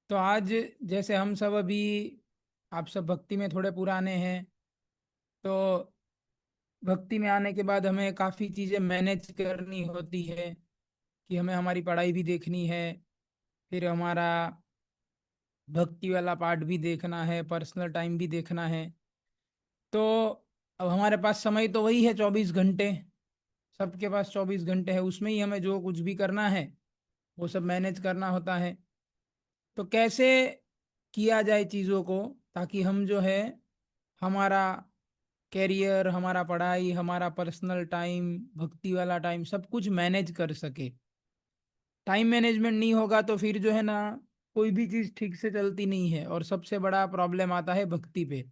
तो आज जैसे हम सब अभी आप सब भक्ति में थोड़े पुराने हैं, तो भक्ति में आने के बाद हमें काफ़ी चीज़ें मैनेज करनी होती है कि हमें हमारी पढ़ाई भी देखनी है, फिर हमारा भक्ति वाला पार्ट भी देखना है, पर्सनल टाइम भी देखना है। तो अब हमारे पास समय तो वही है 24 घंटे। सबके पास 24 घंटे है, उसमें ही हमें जो कुछ भी करना है वो सब मैनेज करना होता है। तो कैसे किया जाए चीज़ों को, ताकि हम जो है हमारा कैरियर, हमारा पढ़ाई, हमारा पर्सनल टाइम, भक्ति वाला टाइम सब कुछ मैनेज कर सके। टाइम मैनेजमेंट नहीं होगा तो फिर जो है ना, कोई भी चीज़ ठीक से चलती नहीं है, और सबसे बड़ा प्रॉब्लम आता है भक्ति पे।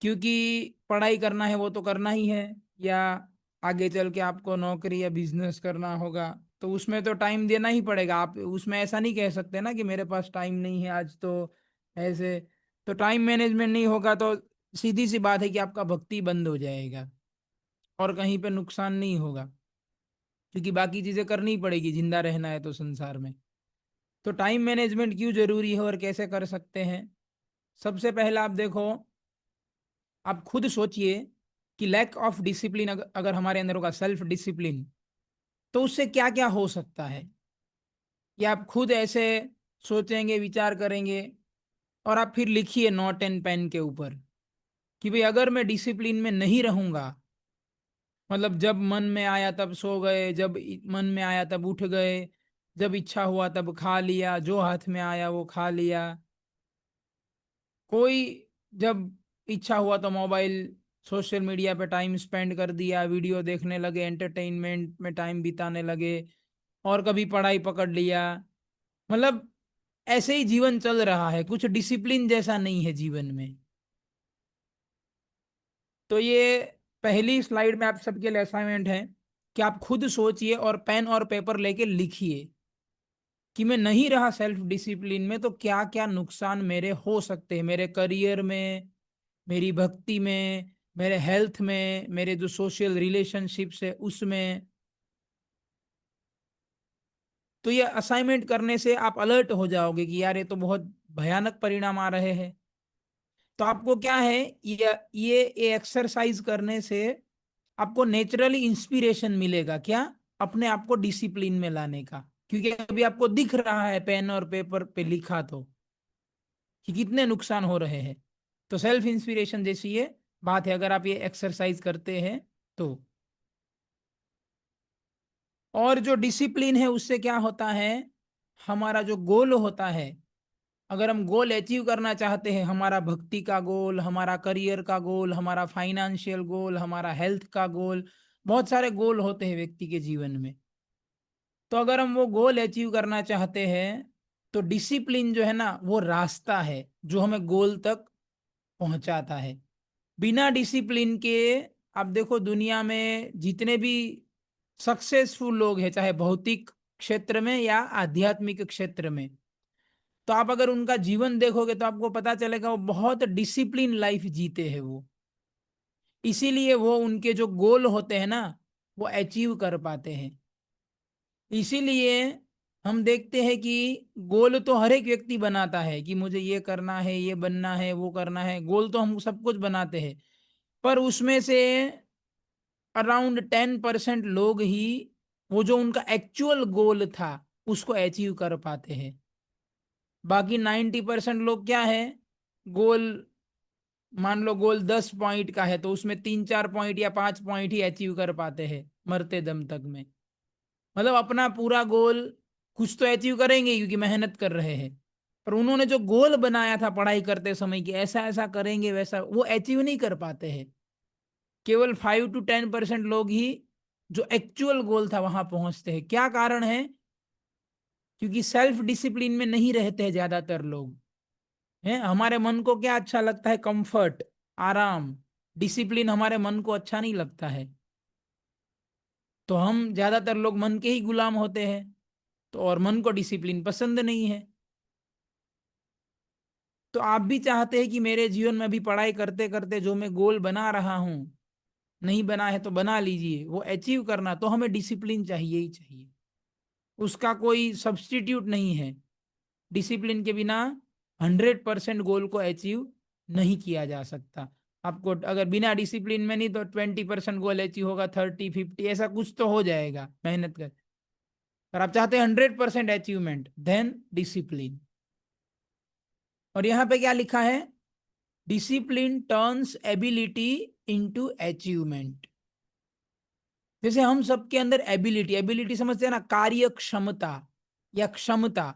क्योंकि पढ़ाई करना है वो तो करना ही है, या आगे चल के आपको नौकरी या बिजनेस करना होगा, तो उसमें तो टाइम देना ही पड़ेगा। आप उसमें ऐसा नहीं कह सकते ना कि मेरे पास टाइम नहीं है आज, तो ऐसे। तो टाइम मैनेजमेंट नहीं होगा तो सीधी सी बात है कि आपका भक्ति बंद हो जाएगा, और कहीं पे नुकसान नहीं होगा, क्योंकि बाकी चीजें करनी ही पड़ेगी, जिंदा रहना है तो संसार में। तो टाइम मैनेजमेंट क्यों जरूरी है और कैसे कर सकते हैं? सबसे पहला आप देखो, आप खुद सोचिए कि लैक ऑफ डिसिप्लिन अगर हमारे अंदर होगा, सेल्फ डिसिप्लिन, तो उससे क्या क्या हो सकता है। या आप खुद ऐसे सोचेंगे, विचार करेंगे, और आप फिर लिखिए नोट एंड पेन के ऊपर कि भाई अगर मैं डिसिप्लिन में नहीं रहूंगा, मतलब जब मन में आया तब सो गए, जब मन में आया तब उठ गए, जब इच्छा हुआ तब खा लिया, जो हाथ में आया वो खा लिया, कोई जब इच्छा हुआ तो मोबाइल, सोशल मीडिया पे टाइम स्पेंड कर दिया, वीडियो देखने लगे, एंटरटेनमेंट में टाइम बिताने लगे, और कभी पढ़ाई पकड़ लिया, मतलब ऐसे ही जीवन चल रहा है, कुछ डिसिप्लिन जैसा नहीं है जीवन में। तो ये पहली स्लाइड में आप सबके लिए असाइनमेंट है कि आप खुद सोचिए और पेन और पेपर लेके लिखिए कि मैं नहीं रहा सेल्फ डिसिप्लिन में तो क्या क्या नुकसान मेरे हो सकते हैं, मेरे करियर में, मेरी भक्ति में, मेरे हेल्थ में, मेरे जो सोशल रिलेशनशिप्स है उसमें। तो ये असाइनमेंट करने से आप अलर्ट हो जाओगे कि यार ये तो बहुत भयानक परिणाम आ रहे हैं। तो आपको क्या है, ये एक्सरसाइज करने से आपको नेचुरली इंस्पिरेशन मिलेगा, क्या, अपने आप को डिसिप्लिन में लाने का। क्योंकि अभी आपको दिख रहा है पेन और पेपर पे लिखा तो कि कितने नुकसान हो रहे हैं। तो सेल्फ इंस्पिरेशन जैसी ये बात है, अगर आप ये एक्सरसाइज करते हैं तो। और जो डिसिप्लिन है उससे क्या होता है, हमारा जो गोल होता है, अगर हम गोल अचीव करना चाहते हैं, हमारा भक्ति का गोल, हमारा करियर का गोल, हमारा फाइनेंशियल गोल, हमारा हेल्थ का गोल, बहुत सारे गोल होते हैं व्यक्ति के जीवन में। तो अगर हम वो गोल अचीव करना चाहते हैं तो डिसिप्लिन जो है ना वो रास्ता है जो हमें गोल तक पहुंचाता है। बिना डिसिप्लिन के, आप देखो दुनिया में जितने भी सक्सेसफुल लोग हैं, चाहे भौतिक क्षेत्र में या आध्यात्मिक क्षेत्र में, तो आप अगर उनका जीवन देखोगे तो आपको पता चलेगा वो बहुत डिसिप्लिन लाइफ जीते हैं वो। इसीलिए वो उनके जो गोल होते हैं ना वो अचीव कर पाते हैं। इसीलिए हम देखते हैं कि गोल तो हर एक व्यक्ति बनाता है कि मुझे ये करना है, ये बनना है, वो करना है, गोल तो हम सब कुछ बनाते हैं। पर उसमें से अराउंड 10% लोग ही वो जो उनका एक्चुअल गोल था उसको अचीव कर पाते हैं। बाकी 90% लोग क्या है, गोल, मान लो गोल 10 पॉइंट का है तो उसमें 3 4 पॉइंट या 5 पॉइंट ही अचीव कर पाते हैं मरते दम तक में। मतलब अपना पूरा गोल कुछ तो अचीव करेंगे क्योंकि मेहनत कर रहे हैं, पर उन्होंने जो गोल बनाया था पढ़ाई करते समय कि ऐसा ऐसा करेंगे वैसा, वो अचीव नहीं कर पाते हैं। केवल 5 to 10% लोग ही जो एक्चुअल गोल था वहां पहुंचते हैं। क्या कारण है? क्योंकि सेल्फ डिसिप्लिन में नहीं रहते हैं ज्यादातर लोग। हैं, हमारे मन को क्या अच्छा लगता है, कंफर्ट, आराम। डिसिप्लिन हमारे मन को अच्छा नहीं लगता है, तो हम ज्यादातर लोग मन के ही गुलाम होते हैं। तो और मन को डिसिप्लिन पसंद नहीं है। तो आप भी चाहते हैं कि मेरे जीवन में भी पढ़ाई करते करते जो मैं गोल बना रहा हूं, नहीं बना है तो बना लीजिए, वो अचीव करना, तो हमें डिसिप्लिन चाहिए ही चाहिए। उसका कोई सब्स्टिट्यूट नहीं है। डिसिप्लिन के बिना 100% गोल को अचीव नहीं किया जा सकता। आपको अगर बिना डिसिप्लिन में नहीं तो 20% गोल अचीव होगा, 30-50 ऐसा कुछ तो हो जाएगा मेहनत कर। पर आप चाहते हैं 100% अचीवमेंट, देन डिसिप्लिन। और यहाँ पे क्या लिखा है, discipline turns ability into achievement. जैसे हम सबके अंदर एबिलिटी, एबिलिटी समझते हैं ना, कार्य क्षमता या क्षमता।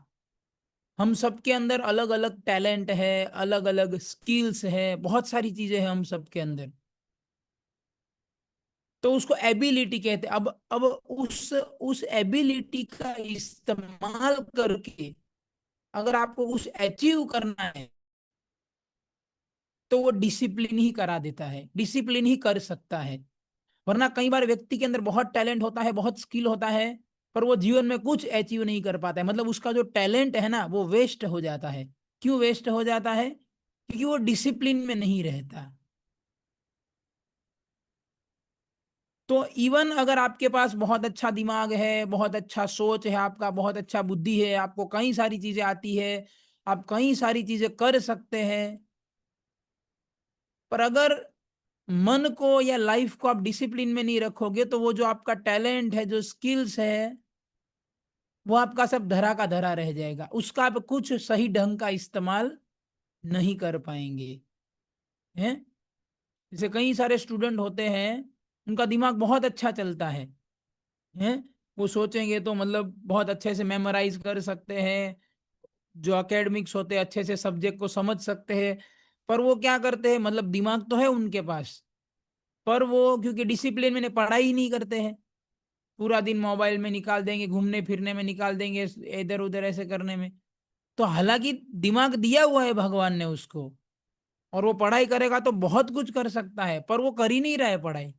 हम सबके अंदर अलग अलग टैलेंट है, अलग अलग स्किल्स है, बहुत सारी चीजें हैं हम सबके अंदर, तो उसको एबिलिटी कहते हैं। अब उस एबिलिटी का इस्तेमाल करके अगर आपको कुछ अचीव करना है तो वो डिसिप्लिन ही करा देता है, डिसिप्लिन ही कर सकता है। वरना कई बार व्यक्ति के अंदर बहुत टैलेंट होता है, बहुत स्किल होता है, पर वो जीवन में कुछ अचीव नहीं कर पाता है, मतलब उसका जो टैलेंट है ना वो वेस्ट हो जाता है। क्यों वेस्ट हो जाता है? क्योंकि वो डिसिप्लिन में नहीं रहता। तो इवन अगर आपके पास बहुत अच्छा दिमाग है, बहुत अच्छा सोच है, आपका बहुत अच्छा बुद्धि है, आपको कई सारी चीजें आती है, आप कई सारी चीजें कर सकते हैं, पर अगर मन को या लाइफ को आप डिसिप्लिन में नहीं रखोगे तो वो जो आपका टैलेंट है, जो स्किल्स है, वो आपका सब धरा का धरा रह जाएगा, उसका आप कुछ सही ढंग का इस्तेमाल नहीं कर पाएंगे। हैं? जैसे कई सारे स्टूडेंट होते हैं, उनका दिमाग बहुत अच्छा चलता है, हैं? वो सोचेंगे तो मतलब बहुत अच्छे से मेमोराइज कर सकते हैं, जो एकेडमिक्स होते हैं अच्छे से सब्जेक्ट को समझ सकते हैं, पर वो क्या करते हैं, मतलब दिमाग तो है उनके पास, पर वो क्योंकि डिसिप्लिन में पढ़ाई ही नहीं करते हैं, पूरा दिन मोबाइल में निकाल देंगे, घूमने फिरने में निकाल देंगे, इधर उधर ऐसे करने में। तो हालांकि दिमाग दिया हुआ है भगवान ने उसको, और वो पढ़ाई करेगा तो बहुत कुछ कर सकता है, पर वो कर ही नहीं रहा है पढ़ाई।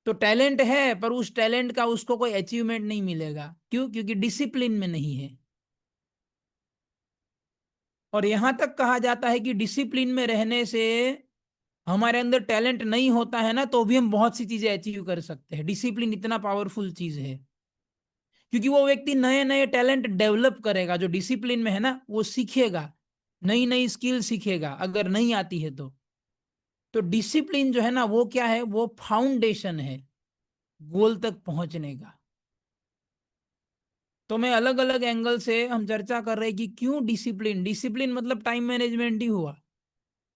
तो टैलेंट है पर उस टैलेंट का उसको कोई अचीवमेंट नहीं मिलेगा। क्यों? क्योंकि डिसिप्लिन में नहीं है। और यहां तक कहा जाता है कि डिसिप्लिन में रहने से हमारे अंदर टैलेंट नहीं होता है ना तो भी हम बहुत सी चीजें अचीव कर सकते हैं। डिसिप्लिन इतना पावरफुल चीज है, क्योंकि वो व्यक्ति नए नए टैलेंट डेवलप करेगा, जो डिसिप्लिन में है ना वो सीखेगा, नई नई स्किल सीखेगा अगर नहीं आती है तो डिसिप्लिन जो है ना वो क्या है, वो फाउंडेशन है गोल तक पहुंचने का। तो मैं अलग अलग एंगल से हम चर्चा कर रहे हैं कि क्यों डिसिप्लिन, डिसिप्लिन मतलब टाइम मैनेजमेंट ही हुआ,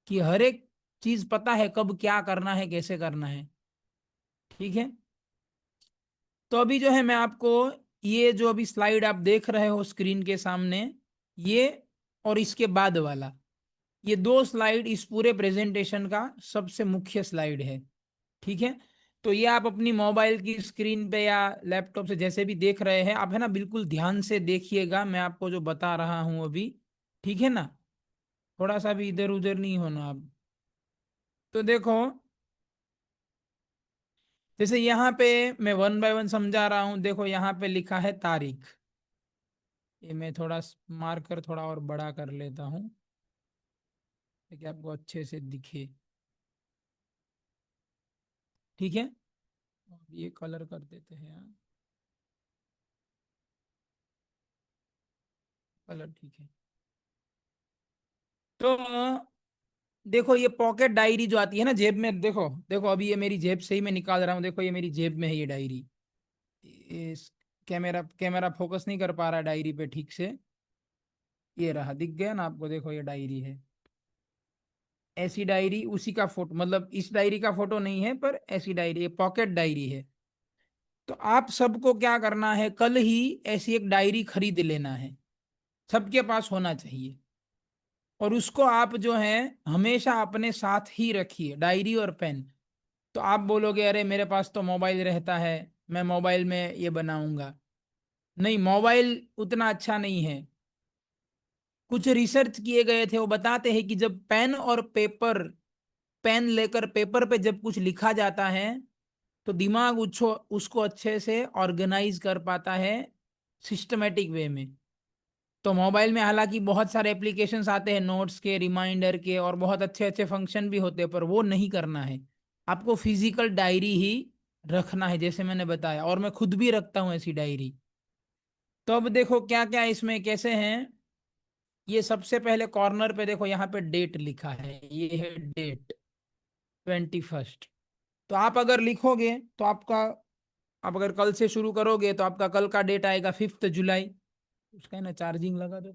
कि हर एक चीज पता है कब क्या करना है, कैसे करना है। ठीक है। तो अभी जो है मैं आपको ये जो अभी स्लाइड आप देख रहे हो स्क्रीन के सामने, ये और इसके बाद वाला, ये दो स्लाइड इस पूरे प्रेजेंटेशन का सबसे मुख्य स्लाइड है। ठीक है। तो ये आप अपनी मोबाइल की स्क्रीन पे या लैपटॉप से जैसे भी देख रहे हैं आप, है ना, बिल्कुल ध्यान से देखिएगा मैं आपको जो बता रहा हूं अभी। ठीक है ना, थोड़ा सा भी इधर उधर नहीं होना आप। तो देखो, जैसे यहाँ पे मैं वन बाय वन समझा रहा हूँ। देखो यहाँ पे लिखा है तारीख, ये मैं थोड़ा मार्कर थोड़ा और बड़ा कर लेता हूँ ताकि आपको अच्छे से दिखे। ठीक है, अब ये कलर कर देते हैं यार, कलर ठीक है। तो देखो ये पॉकेट डायरी जो आती है ना जेब में, देखो देखो अभी ये मेरी जेब से ही मैं निकाल रहा हूँ, देखो ये मेरी जेब में है ये डायरी। इस कैमरा कैमरा फोकस नहीं कर पा रहा डायरी पे ठीक से। ये रहा, दिख गया ना आपको, देखो ये डायरी है। ऐसी डायरी उसी का फोटो, मतलब इस डायरी का फोटो नहीं है पर ऐसी डायरी, ये पॉकेट डायरी है। तो आप सबको क्या करना है, कल ही ऐसी एक डायरी खरीद लेना है, सबके पास होना चाहिए। और उसको आप जो है हमेशा अपने साथ ही रखिए, डायरी और पेन। तो आप बोलोगे अरे मेरे पास तो मोबाइल रहता है, मैं मोबाइल में ये बनाऊंगा। नहीं, मोबाइल उतना अच्छा नहीं है। कुछ रिसर्च किए गए थे, वो बताते हैं कि जब पेन और पेपर, पेन लेकर पेपर पे जब कुछ लिखा जाता है तो दिमाग उसको उसको अच्छे से ऑर्गेनाइज कर पाता है सिस्टमेटिक वे में। तो मोबाइल में हालांकि बहुत सारे एप्लीकेशंस आते हैं नोट्स के, रिमाइंडर के, और बहुत अच्छे अच्छे फंक्शन भी होते हैं, पर वो नहीं करना है। आपको फिजिकल डायरी ही रखना है जैसे मैंने बताया, और मैं खुद भी रखता हूँ ऐसी डायरी। तो अब देखो क्या क्या इसमें कैसे हैं। ये सबसे पहले कॉर्नर पे देखो, यहाँ पे डेट लिखा है, ये है डेट 21। तो आप अगर लिखोगे तो आपका, आप अगर कल से शुरू करोगे तो आपका कल का डेट आएगा 5 जुलाई। उसका है ना चार्जिंग लगा दो,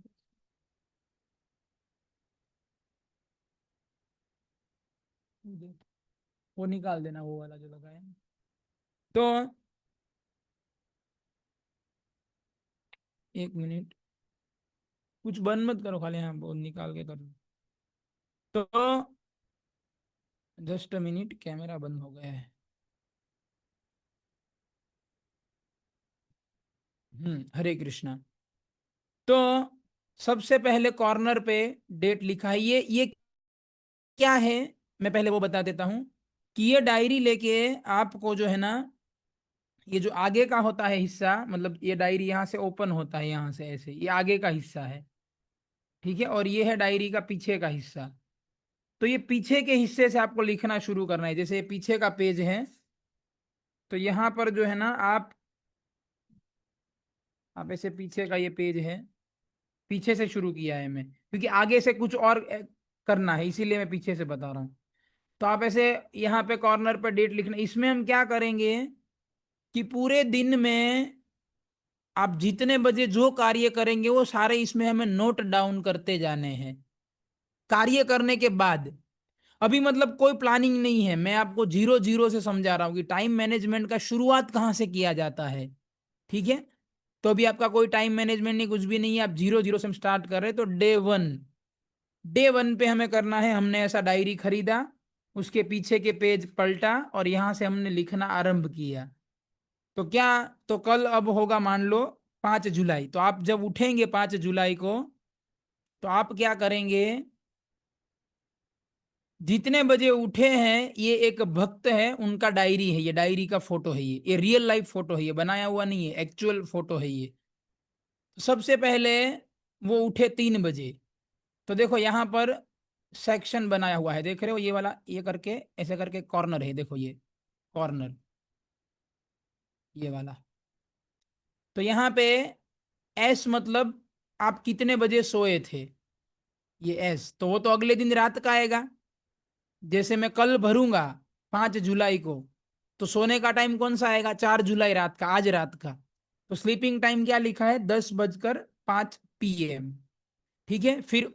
वो निकाल देना वो वाला जो लगा है। तो 1 मिनट, कुछ बंद मत करो, खाली हाँ वो निकाल के कर लो। तो जस्ट अ मिनट, कैमरा बंद हो गया है। हरे कृष्णा। तो सबसे पहले कॉर्नर पे डेट लिखा है, ये क्या है, मैं पहले वो बता देता हूँ कि ये डायरी लेके आपको जो है ना, ये जो आगे का होता है हिस्सा, मतलब ये डायरी यहाँ से ओपन होता है, यहाँ से ऐसे, ये आगे का हिस्सा है, ठीक है, और ये है डायरी का पीछे का हिस्सा। तो ये पीछे के हिस्से से आपको लिखना शुरू करना है। जैसे ये पीछे का पेज है, तो यहाँ पर जो है ना, आप ऐसे, पीछे का ये पेज है, पीछे से शुरू किया है मैं, क्योंकि आगे से कुछ और करना है, इसीलिए मैं पीछे से बता रहा हूँ। तो आप ऐसे यहाँ पे कॉर्नर पे डेट लिखना। इसमें हम क्या करेंगे कि पूरे दिन में आप जितने बजे जो कार्य करेंगे वो सारे इसमें हमें नोट डाउन करते जाने हैं। कार्य करने के बाद, अभी मतलब कोई प्लानिंग नहीं है, मैं आपको 0 0 से समझा रहा हूँ कि टाइम मैनेजमेंट का शुरुआत कहाँ से किया जाता है, ठीक है। तो अभी आपका कोई टाइम मैनेजमेंट नहीं, कुछ भी नहीं है, आप 0 0 से हम स्टार्ट कर रहे हैं। तो डे 1 पे हमें करना है, हमने ऐसा डायरी खरीदा, उसके पीछे के पेज पलटा और यहां से हमने लिखना आरंभ किया। तो क्या, तो कल अब होगा मान लो 5 जुलाई, तो आप जब उठेंगे 5 जुलाई को, तो आप क्या करेंगे, जितने बजे उठे हैं, ये एक भक्त है उनका डायरी है, ये डायरी का फोटो है, ये रियल लाइफ फोटो है, ये बनाया हुआ नहीं है, एक्चुअल फोटो है ये। सबसे पहले वो उठे 3 बजे। तो देखो यहाँ पर सेक्शन बनाया हुआ है, देख रहे हो, ये वाला, ये करके ऐसे करके कॉर्नर है, देखो ये कॉर्नर, ये वाला। तो यहाँ पे एस मतलब आप कितने बजे सोए थे, ये एस, तो वो तो अगले दिन रात का आएगा। जैसे मैं कल भरूंगा 5 जुलाई को, तो सोने का टाइम कौन सा आएगा, 4 जुलाई रात का, आज रात का। तो स्लीपिंग टाइम क्या लिखा है, 10:05 PM, ठीक है। फिर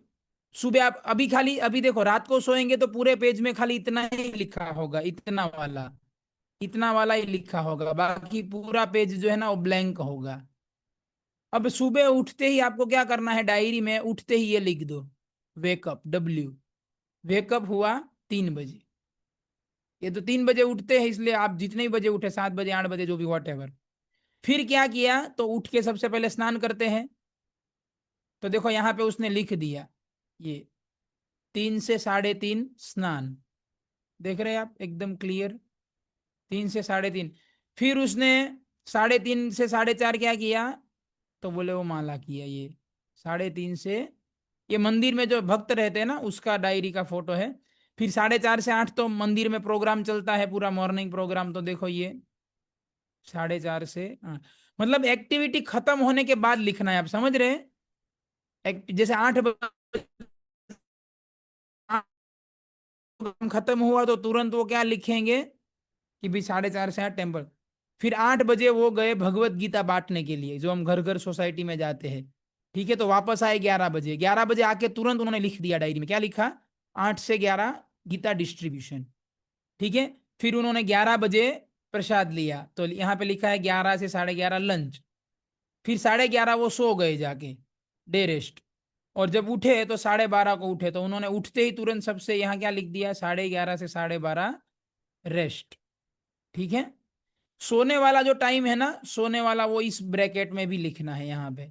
सुबह आप अभी खाली, अभी देखो रात को सोएंगे तो पूरे पेज में खाली इतना ही लिखा होगा, इतना वाला ही लिखा होगा, बाकी पूरा पेज जो है ना वो ब्लैंक होगा। अब सुबह उठते ही आपको क्या करना है, डायरी में उठते ही ये लिख दो, वेकअप, वेकअप हुआ 3 बजे। ये तो 3 बजे उठते हैं, इसलिए आप जितने ही बजे उठे, 7 बजे, 8 बजे, जो भी, वॉट एवर। फिर क्या किया, तो उठ के सबसे पहले स्नान करते हैं। तो देखो यहाँ पे उसने लिख दिया, ये 3 से 3:30 स्नान, देख रहे हैं आप, एकदम क्लियर, 3 से 3:30। फिर उसने 3:30 से 4:30 क्या किया, तो बोले वो माला किया, ये 3:30 से, ये मंदिर में जो भक्त रहते हैं ना उसका डायरी का फोटो है। फिर 4:30 से 8 तो मंदिर में प्रोग्राम चलता है, पूरा मॉर्निंग प्रोग्राम, तो देखो ये 4:30 से 8, मतलब एक्टिविटी खत्म होने के बाद लिखना है, आप समझ रहे हैं। जैसे 8 बजे खत्म हुआ तो तुरंत वो क्या लिखेंगे कि भाई 4:30 से 8 टेम्पल। फिर 8 बजे वो गए भगवत गीता बांटने के लिए, जो हम घर घर सोसाइटी में जाते हैं, ठीक है। तो वापस आए 11 बजे, 11 बजे आके तुरंत उन्होंने लिख दिया डायरी में, क्या लिखा, 8 से 11 गीता डिस्ट्रीब्यूशन, ठीक है। फिर उन्होंने 11 बजे प्रसाद लिया, तो यहाँ पे लिखा है 11 से 11:30 लंच। फिर 11:30 वो सो गए जाके, डे रेस्ट। और जब उठे तो 12:30 को उठे, तो उन्होंने उठते ही तुरंत सबसे यहाँ क्या लिख दिया, 11:30 से 12:30 रेस्ट, ठीक है। सोने वाला जो टाइम है ना, सोने वाला वो इस ब्रैकेट में भी लिखना है यहाँ पे,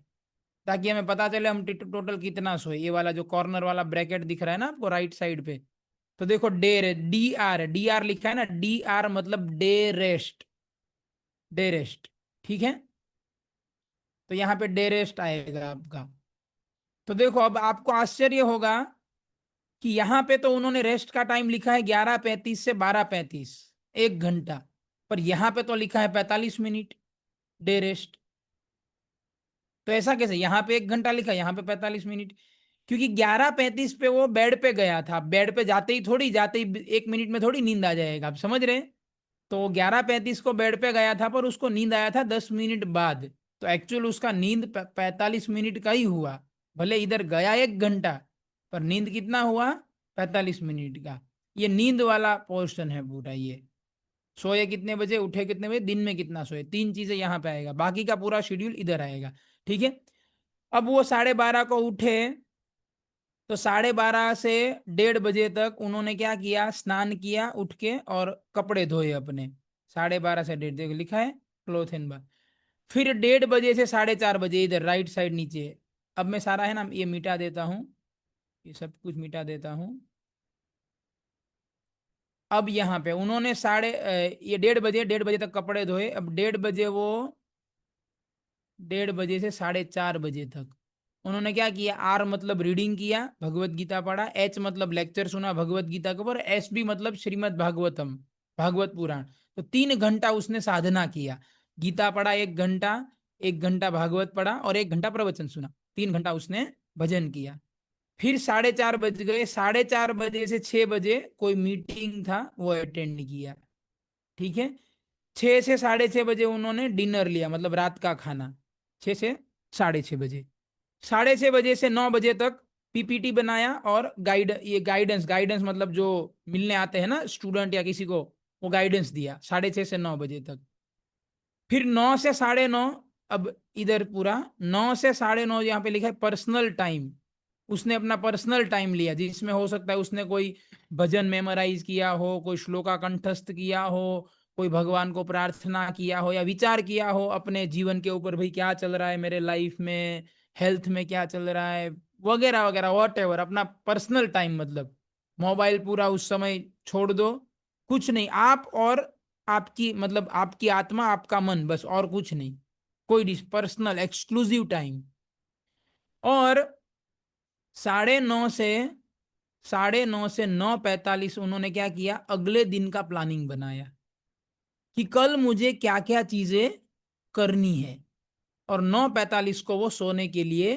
ताकि हमें पता चले हम टोटल कितना सोए। ये वाला जो कॉर्नर वाला ब्रैकेट दिख रहा है ना आपको राइट साइड पे, तो देखो डी आर लिखा है ना, डी आर मतलब डे रेस्ट, ठीक है। तो यहाँ पे डे रेस्ट आएगा आपका। तो देखो अब आपको आश्चर्य होगा कि यहाँ पे तो उन्होंने रेस्ट का टाइम लिखा है 11:35 से 12:35, 1 घंटा। पर यहाँ पे तो लिखा है 45 मिनट डे रेस्ट। तो ऐसा कैसे, यहाँ पे 1 घंटा लिखा, यहाँ पे 45 मिनट। क्योंकि 11:35 पे वो बेड पे गया था। बेड पे जाते ही 1 मिनट में थोड़ी नींद आ जाएगा, आप समझ रहे हैं। तो 11:35 को बेड पे गया था, पर उसको नींद आया था 10 मिनट बाद। तो एक्चुअल उसका नींद 45 मिनट का ही हुआ। भले इधर गया 1 घंटा, पर नींद कितना हुआ? 45 मिनट का। ये नींद वाला पोर्शन है पूरा। ये सोए कितने बजे, उठे कितने बजे, दिन में कितना सोए, 3 चीजें यहाँ पे आएगा, बाकी का पूरा शेड्यूल इधर आएगा। ठीक है। अब वो 12:30 को उठे, तो 12:30 से 1:30 बजे तक उन्होंने क्या किया? स्नान किया उठ के और कपड़े धोए अपने। 12:30 से 1:30 देखो लिखा है क्लोथ एंड बाथ। फिर 1:30 बजे से 4:30 बजे इधर राइट साइड नीचे। अब मैं सारा है ना ये मिटा देता हूँ, ये सब कुछ मिटा देता हूँ। अब यहाँ पे उन्होंने ये 1:30 तक कपड़े धोए। अब 1:30 बजे वो 1:30 बजे से 4:30 बजे तक उन्होंने क्या किया? आर मतलब रीडिंग किया, भगवत गीता पढ़ा। एच मतलब लेक्चर सुना भगवत गीता के ऊपर। एस डी मतलब श्रीमद् भागवतम, भागवत पुराण। तो 3 घंटा उसने साधना किया। गीता पढ़ा 1 घंटा, 1 घंटा भागवत पढ़ा और 1 घंटा प्रवचन सुना। 3 घंटा उसने भजन किया। फिर 4:30 बज गए, 4:30 बजे से 6 बजे कोई मीटिंग था, वो अटेंड किया। ठीक है। 6 से 6:30 बजे उन्होंने डिनर लिया, मतलब रात का खाना। 6 से 6:30 बजे। 6:30 बजे से 9 बजे तक पीपीटी बनाया और गाइडेंस मतलब जो मिलने आते हैं ना स्टूडेंट या किसी को, वो गाइडेंस दिया 6:30 से 9 बजे तक। फिर 9 से 9:30, अब इधर पूरा 9 से 9:30 यहाँ पे लिखा है पर्सनल टाइम। उसने अपना पर्सनल टाइम लिया, जिसमें हो सकता है उसने कोई भजन मेमोराइज किया हो, कोई श्लोका कंठस्थ किया हो, कोई भगवान को प्रार्थना किया हो, या विचार किया हो अपने जीवन के ऊपर, भाई क्या चल रहा है मेरे लाइफ में, हेल्थ में क्या चल रहा है, वगैरह वगैरह, वॉट एवर। अपना पर्सनल टाइम मतलब मोबाइल पूरा उस समय छोड़ दो, कुछ नहीं, आप और आपकी मतलब आपकी आत्मा, आपका मन, बस और कुछ नहीं। कोई पर्सनल एक्सक्लूसिव टाइम। और 9:30 से 9:45 उन्होंने क्या किया? अगले दिन का प्लानिंग बनाया कि कल मुझे क्या क्या चीजें करनी है। और 9:45 को वो सोने के लिए।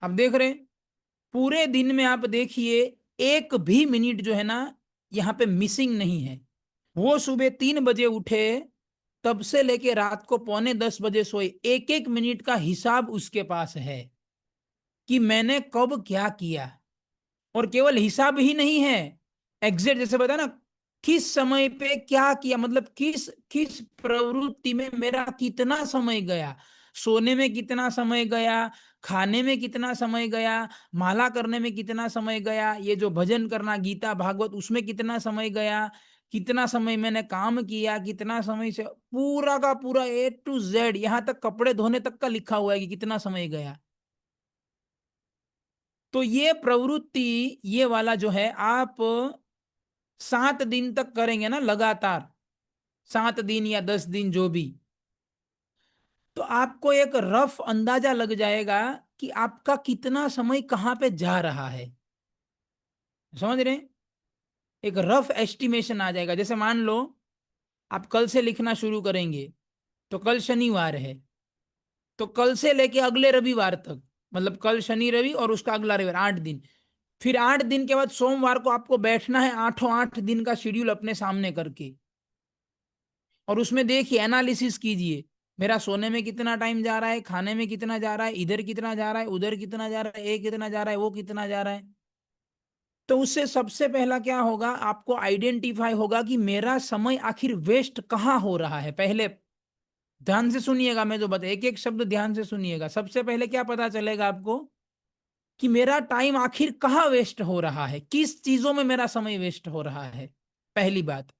आप देख रहे हैं, पूरे दिन में आप देखिए, एक भी मिनट जो है ना यहाँ पे मिसिंग नहीं है। वो सुबह 3 बजे उठे, तब से लेके रात को पौने 10 बजे सोए, एक एक मिनट का हिसाब उसके पास है कि मैंने कब क्या किया। और केवल हिसाब ही नहीं है, एग्जैक्ट जैसे बताया ना, किस समय पे क्या किया, मतलब किस किस प्रवृत्ति में मेरा कितना समय गया। सोने में कितना समय गया, खाने में कितना समय गया, माला करने में कितना समय गया, ये जो भजन करना गीता भागवत उसमें कितना समय गया, कितना समय मैंने काम किया, कितना समय से पूरा का पूरा A to Z, यहां तक कपड़े धोने तक का लिखा हुआ है कि कितना समय गया। तो ये प्रवृत्ति, ये वाला जो है, आप 7 दिन तक करेंगे ना लगातार, 7 दिन या 10 दिन जो भी, तो आपको एक रफ अंदाजा लग जाएगा कि आपका कितना समय कहाँ पे जा रहा है। समझ रहे हैं? एक रफ एस्टिमेशन आ जाएगा। जैसे मान लो आप कल से लिखना शुरू करेंगे, तो कल शनिवार है, तो कल से लेके अगले रविवार तक, मतलब कल शनि रवि और उसका अगला रविवार, 8 दिन। फिर 8 दिन के बाद सोमवार को आपको बैठना है, 8 दिन का शेड्यूल अपने सामने करके, और उसमें देखिए एनालिसिस कीजिए, मेरा सोने में कितना टाइम जा रहा है, खाने में कितना जा रहा है, इधर कितना जा रहा है, उधर कितना जा रहा है, ये कितना जा रहा है, वो कितना जा रहा है। तो उससे सबसे पहला क्या होगा, आपको आइडेंटिफाई होगा कि मेरा समय आखिर वेस्ट कहाँ हो रहा है। पहले ध्यान से सुनिएगा, मैं जो बता, एक एक शब्द ध्यान से सुनिएगा। सबसे पहले क्या पता चलेगा आपको कि मेरा टाइम आखिर कहाँ वेस्ट हो रहा है, किस चीजों में मेरा समय वेस्ट हो रहा है, पहली बात।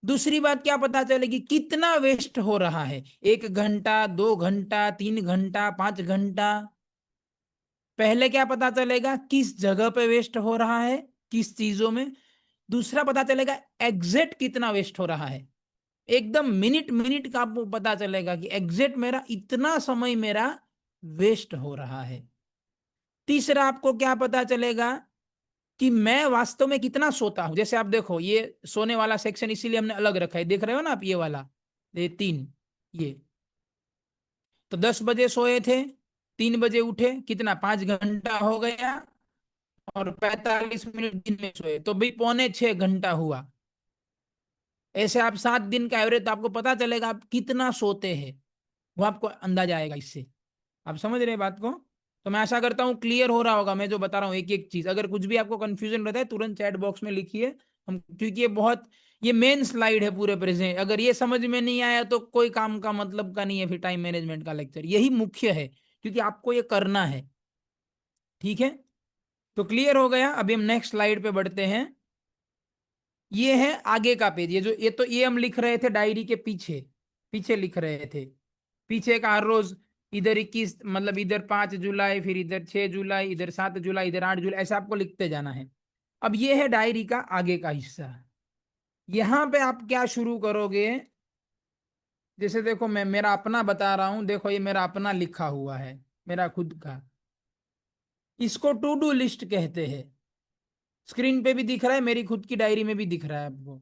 दूसरी बात क्या पता चलेगी, कितना वेस्ट हो रहा है, 1 घंटा, 2 घंटा, 3 घंटा, 5 घंटा। पहले क्या पता चलेगा, किस जगह पे वेस्ट हो रहा है, किस चीजों में। दूसरा पता चलेगा एग्जैक्ट कितना वेस्ट हो रहा है, एकदम मिनट मिनट का आपको पता चलेगा कि एग्जैक्ट मेरा इतना समय मेरा वेस्ट हो रहा है। तीसरा आपको क्या पता चलेगा कि मैं वास्तव में कितना सोता हूं। जैसे आप देखो, ये सोने वाला सेक्शन इसीलिए हमने अलग रखा है, देख रहे हो ना आप, ये वाला, ये 3, ये तो 10 बजे सोए थे, 3 बजे उठे, कितना 5 घंटा हो गया, और 45 मिनट दिन में सोए, तो भाई 6.25 घंटा हुआ। ऐसे आप 7 दिन का एवरेज, तो आपको पता चलेगा आप कितना सोते हैं, वो आपको अंदाजा आएगा इससे। आप समझ रहे हैं बात को? तो मैं आशा करता हूँ क्लियर हो रहा होगा मैं जो बता रहा हूँ एक एक चीज। अगर कुछ भी आपको कंफ्यूजन रहता है तुरंत चैट बॉक्स में लिखिए, हम, क्योंकि ये मेन स्लाइड है पूरे प्रेजेंट। अगर ये समझ में नहीं आया तो कोई काम का मतलब का नहीं है फिर टाइम मैनेजमेंट का लेक्चर, यही मुख्य है, क्योंकि आपको ये करना है। ठीक है, तो क्लियर हो गया। अभी हम नेक्स्ट स्लाइड पे बढ़ते हैं। ये है आगे का पेज, ये हम लिख रहे थे डायरी के पीछे, पीछे लिख रहे थे, पीछे का हर रोज, इधर 21, मतलब इधर 5 जुलाई, फिर इधर 6 जुलाई, इधर 7 जुलाई, इधर 8 जुलाई, ऐसा आपको लिखते जाना है। अब ये है डायरी का आगे का हिस्सा। यहाँ पे आप क्या शुरू करोगे, जैसे देखो मैं मेरा अपना बता रहा हूं, देखो ये मेरा अपना लिखा हुआ है, मेरा खुद का, इसको टू डू लिस्ट कहते हैं। स्क्रीन पे भी दिख रहा है, मेरी खुद की डायरी में भी दिख रहा है आपको।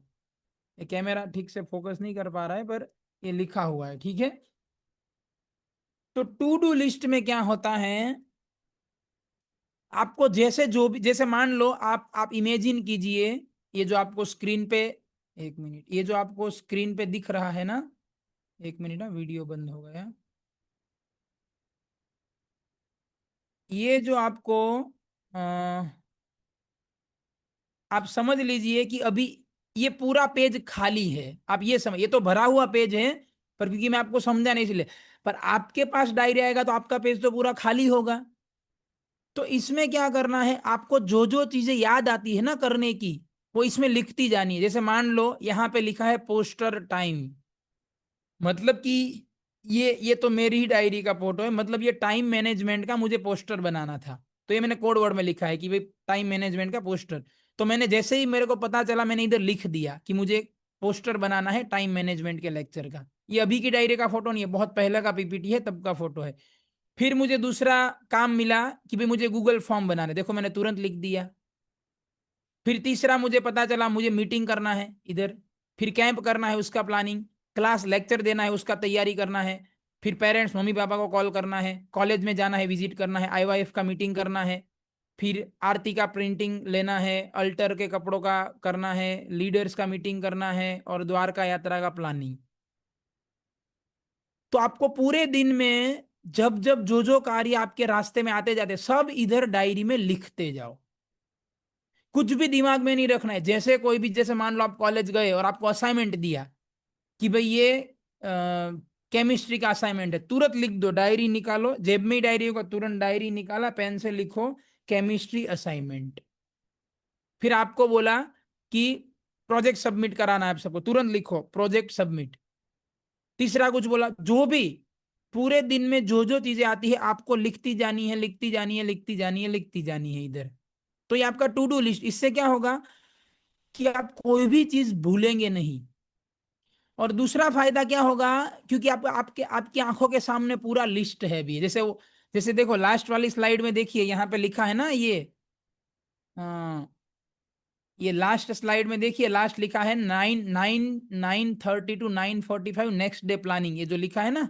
ये कैमरा ठीक से फोकस नहीं कर पा रहा है, पर ये लिखा हुआ है, ठीक है। तो टू डू लिस्ट में क्या होता है, आपको जैसे जो भी, जैसे मान लो आप इमेजिन कीजिए, ये जो आपको स्क्रीन पे, एक मिनट, ये जो आपको स्क्रीन पे दिख रहा है ना, एक मिनट ना, वीडियो बंद हो गया। ये जो आपको अ, आप समझ लीजिए कि अभी ये पूरा पेज खाली है, आप ये समझ, ये तो भरा हुआ पेज है, पर क्योंकि मैं आपको समझा नहीं इसलिए, पर आपके पास डायरी आएगा तो आपका पेज तो पूरा खाली होगा। तो इसमें क्या करना है, आपको जो जो चीजें याद आती है ना करने की, वो इसमें लिखती जानी है। जैसे मान लो यहाँ पे लिखा है पोस्टर टाइम, मतलब कि ये तो मेरी ही डायरी का फोटो है, मतलब ये टाइम मैनेजमेंट का मुझे पोस्टर बनाना था, तो ये मैंने कोड वर्ड में लिखा है कि भाई टाइम मैनेजमेंट का पोस्टर। तो मैंने जैसे ही मेरे को पता चला, मैंने इधर लिख दिया कि मुझे पोस्टर बनाना है टाइम मैनेजमेंट के लेक्चर का। ये अभी की डायरी का फोटो नहीं है, बहुत पहले का पीपीटी है, तब का फोटो है। फिर मुझे दूसरा काम मिला कि भाई मुझे गूगल फॉर्म बनाना है, देखो मैंने तुरंत लिख दिया। फिर तीसरा मुझे पता चला मुझे मीटिंग करना है इधर, फिर कैंप करना है उसका प्लानिंग, क्लास लेक्चर देना है उसका तैयारी करना है, फिर पेरेंट्स मम्मी पापा को कॉल करना है, कॉलेज में जाना है, विजिट करना है, आईवाईएफ का मीटिंग करना है, फिर आरती का प्रिंटिंग लेना है, अल्टर के कपड़ों का करना है, लीडर्स का मीटिंग करना है, और द्वारका यात्रा का प्लानिंग। तो आपको पूरे दिन में जब जब जो जो कार्य आपके रास्ते में आते जाते, सब इधर डायरी में लिखते जाओ। कुछ भी दिमाग में नहीं रखना है। जैसे कोई भी, जैसे मान लो आप कॉलेज गए और आपको असाइनमेंट दिया कि भाई ये केमिस्ट्री का असाइनमेंट है, तुरंत लिख दो, डायरी निकालो, जेब में ही डायरी होगा, तुरंत डायरी निकाला, पेन से लिखो केमिस्ट्री असाइनमेंट। फिर आपको बोला कि प्रोजेक्ट सबमिट कराना है आप सबको, तुरंत लिखो प्रोजेक्ट सबमिट। तीसरा कुछ बोला, जो भी पूरे दिन में जो जो चीजें आती है आपको लिखती जानी है, लिखती जानी है, लिखती जानी है, लिखती जानी है इधर। तो ये आपका टू डू लिस्ट, इससे क्या होगा कि आप कोई भी चीज भूलेंगे नहीं। और दूसरा फायदा क्या होगा, क्योंकि आप आपके आपकी आंखों के सामने पूरा लिस्ट है भी, जैसे वो, जैसे देखो लास्ट वाली स्लाइड में देखिए, यहाँ पे लिखा है ना ये लास्ट स्लाइड में देखिए, लास्ट लिखा है 9:30 to 9:45 नेक्स्ट डे प्लानिंग, ये जो लिखा है ना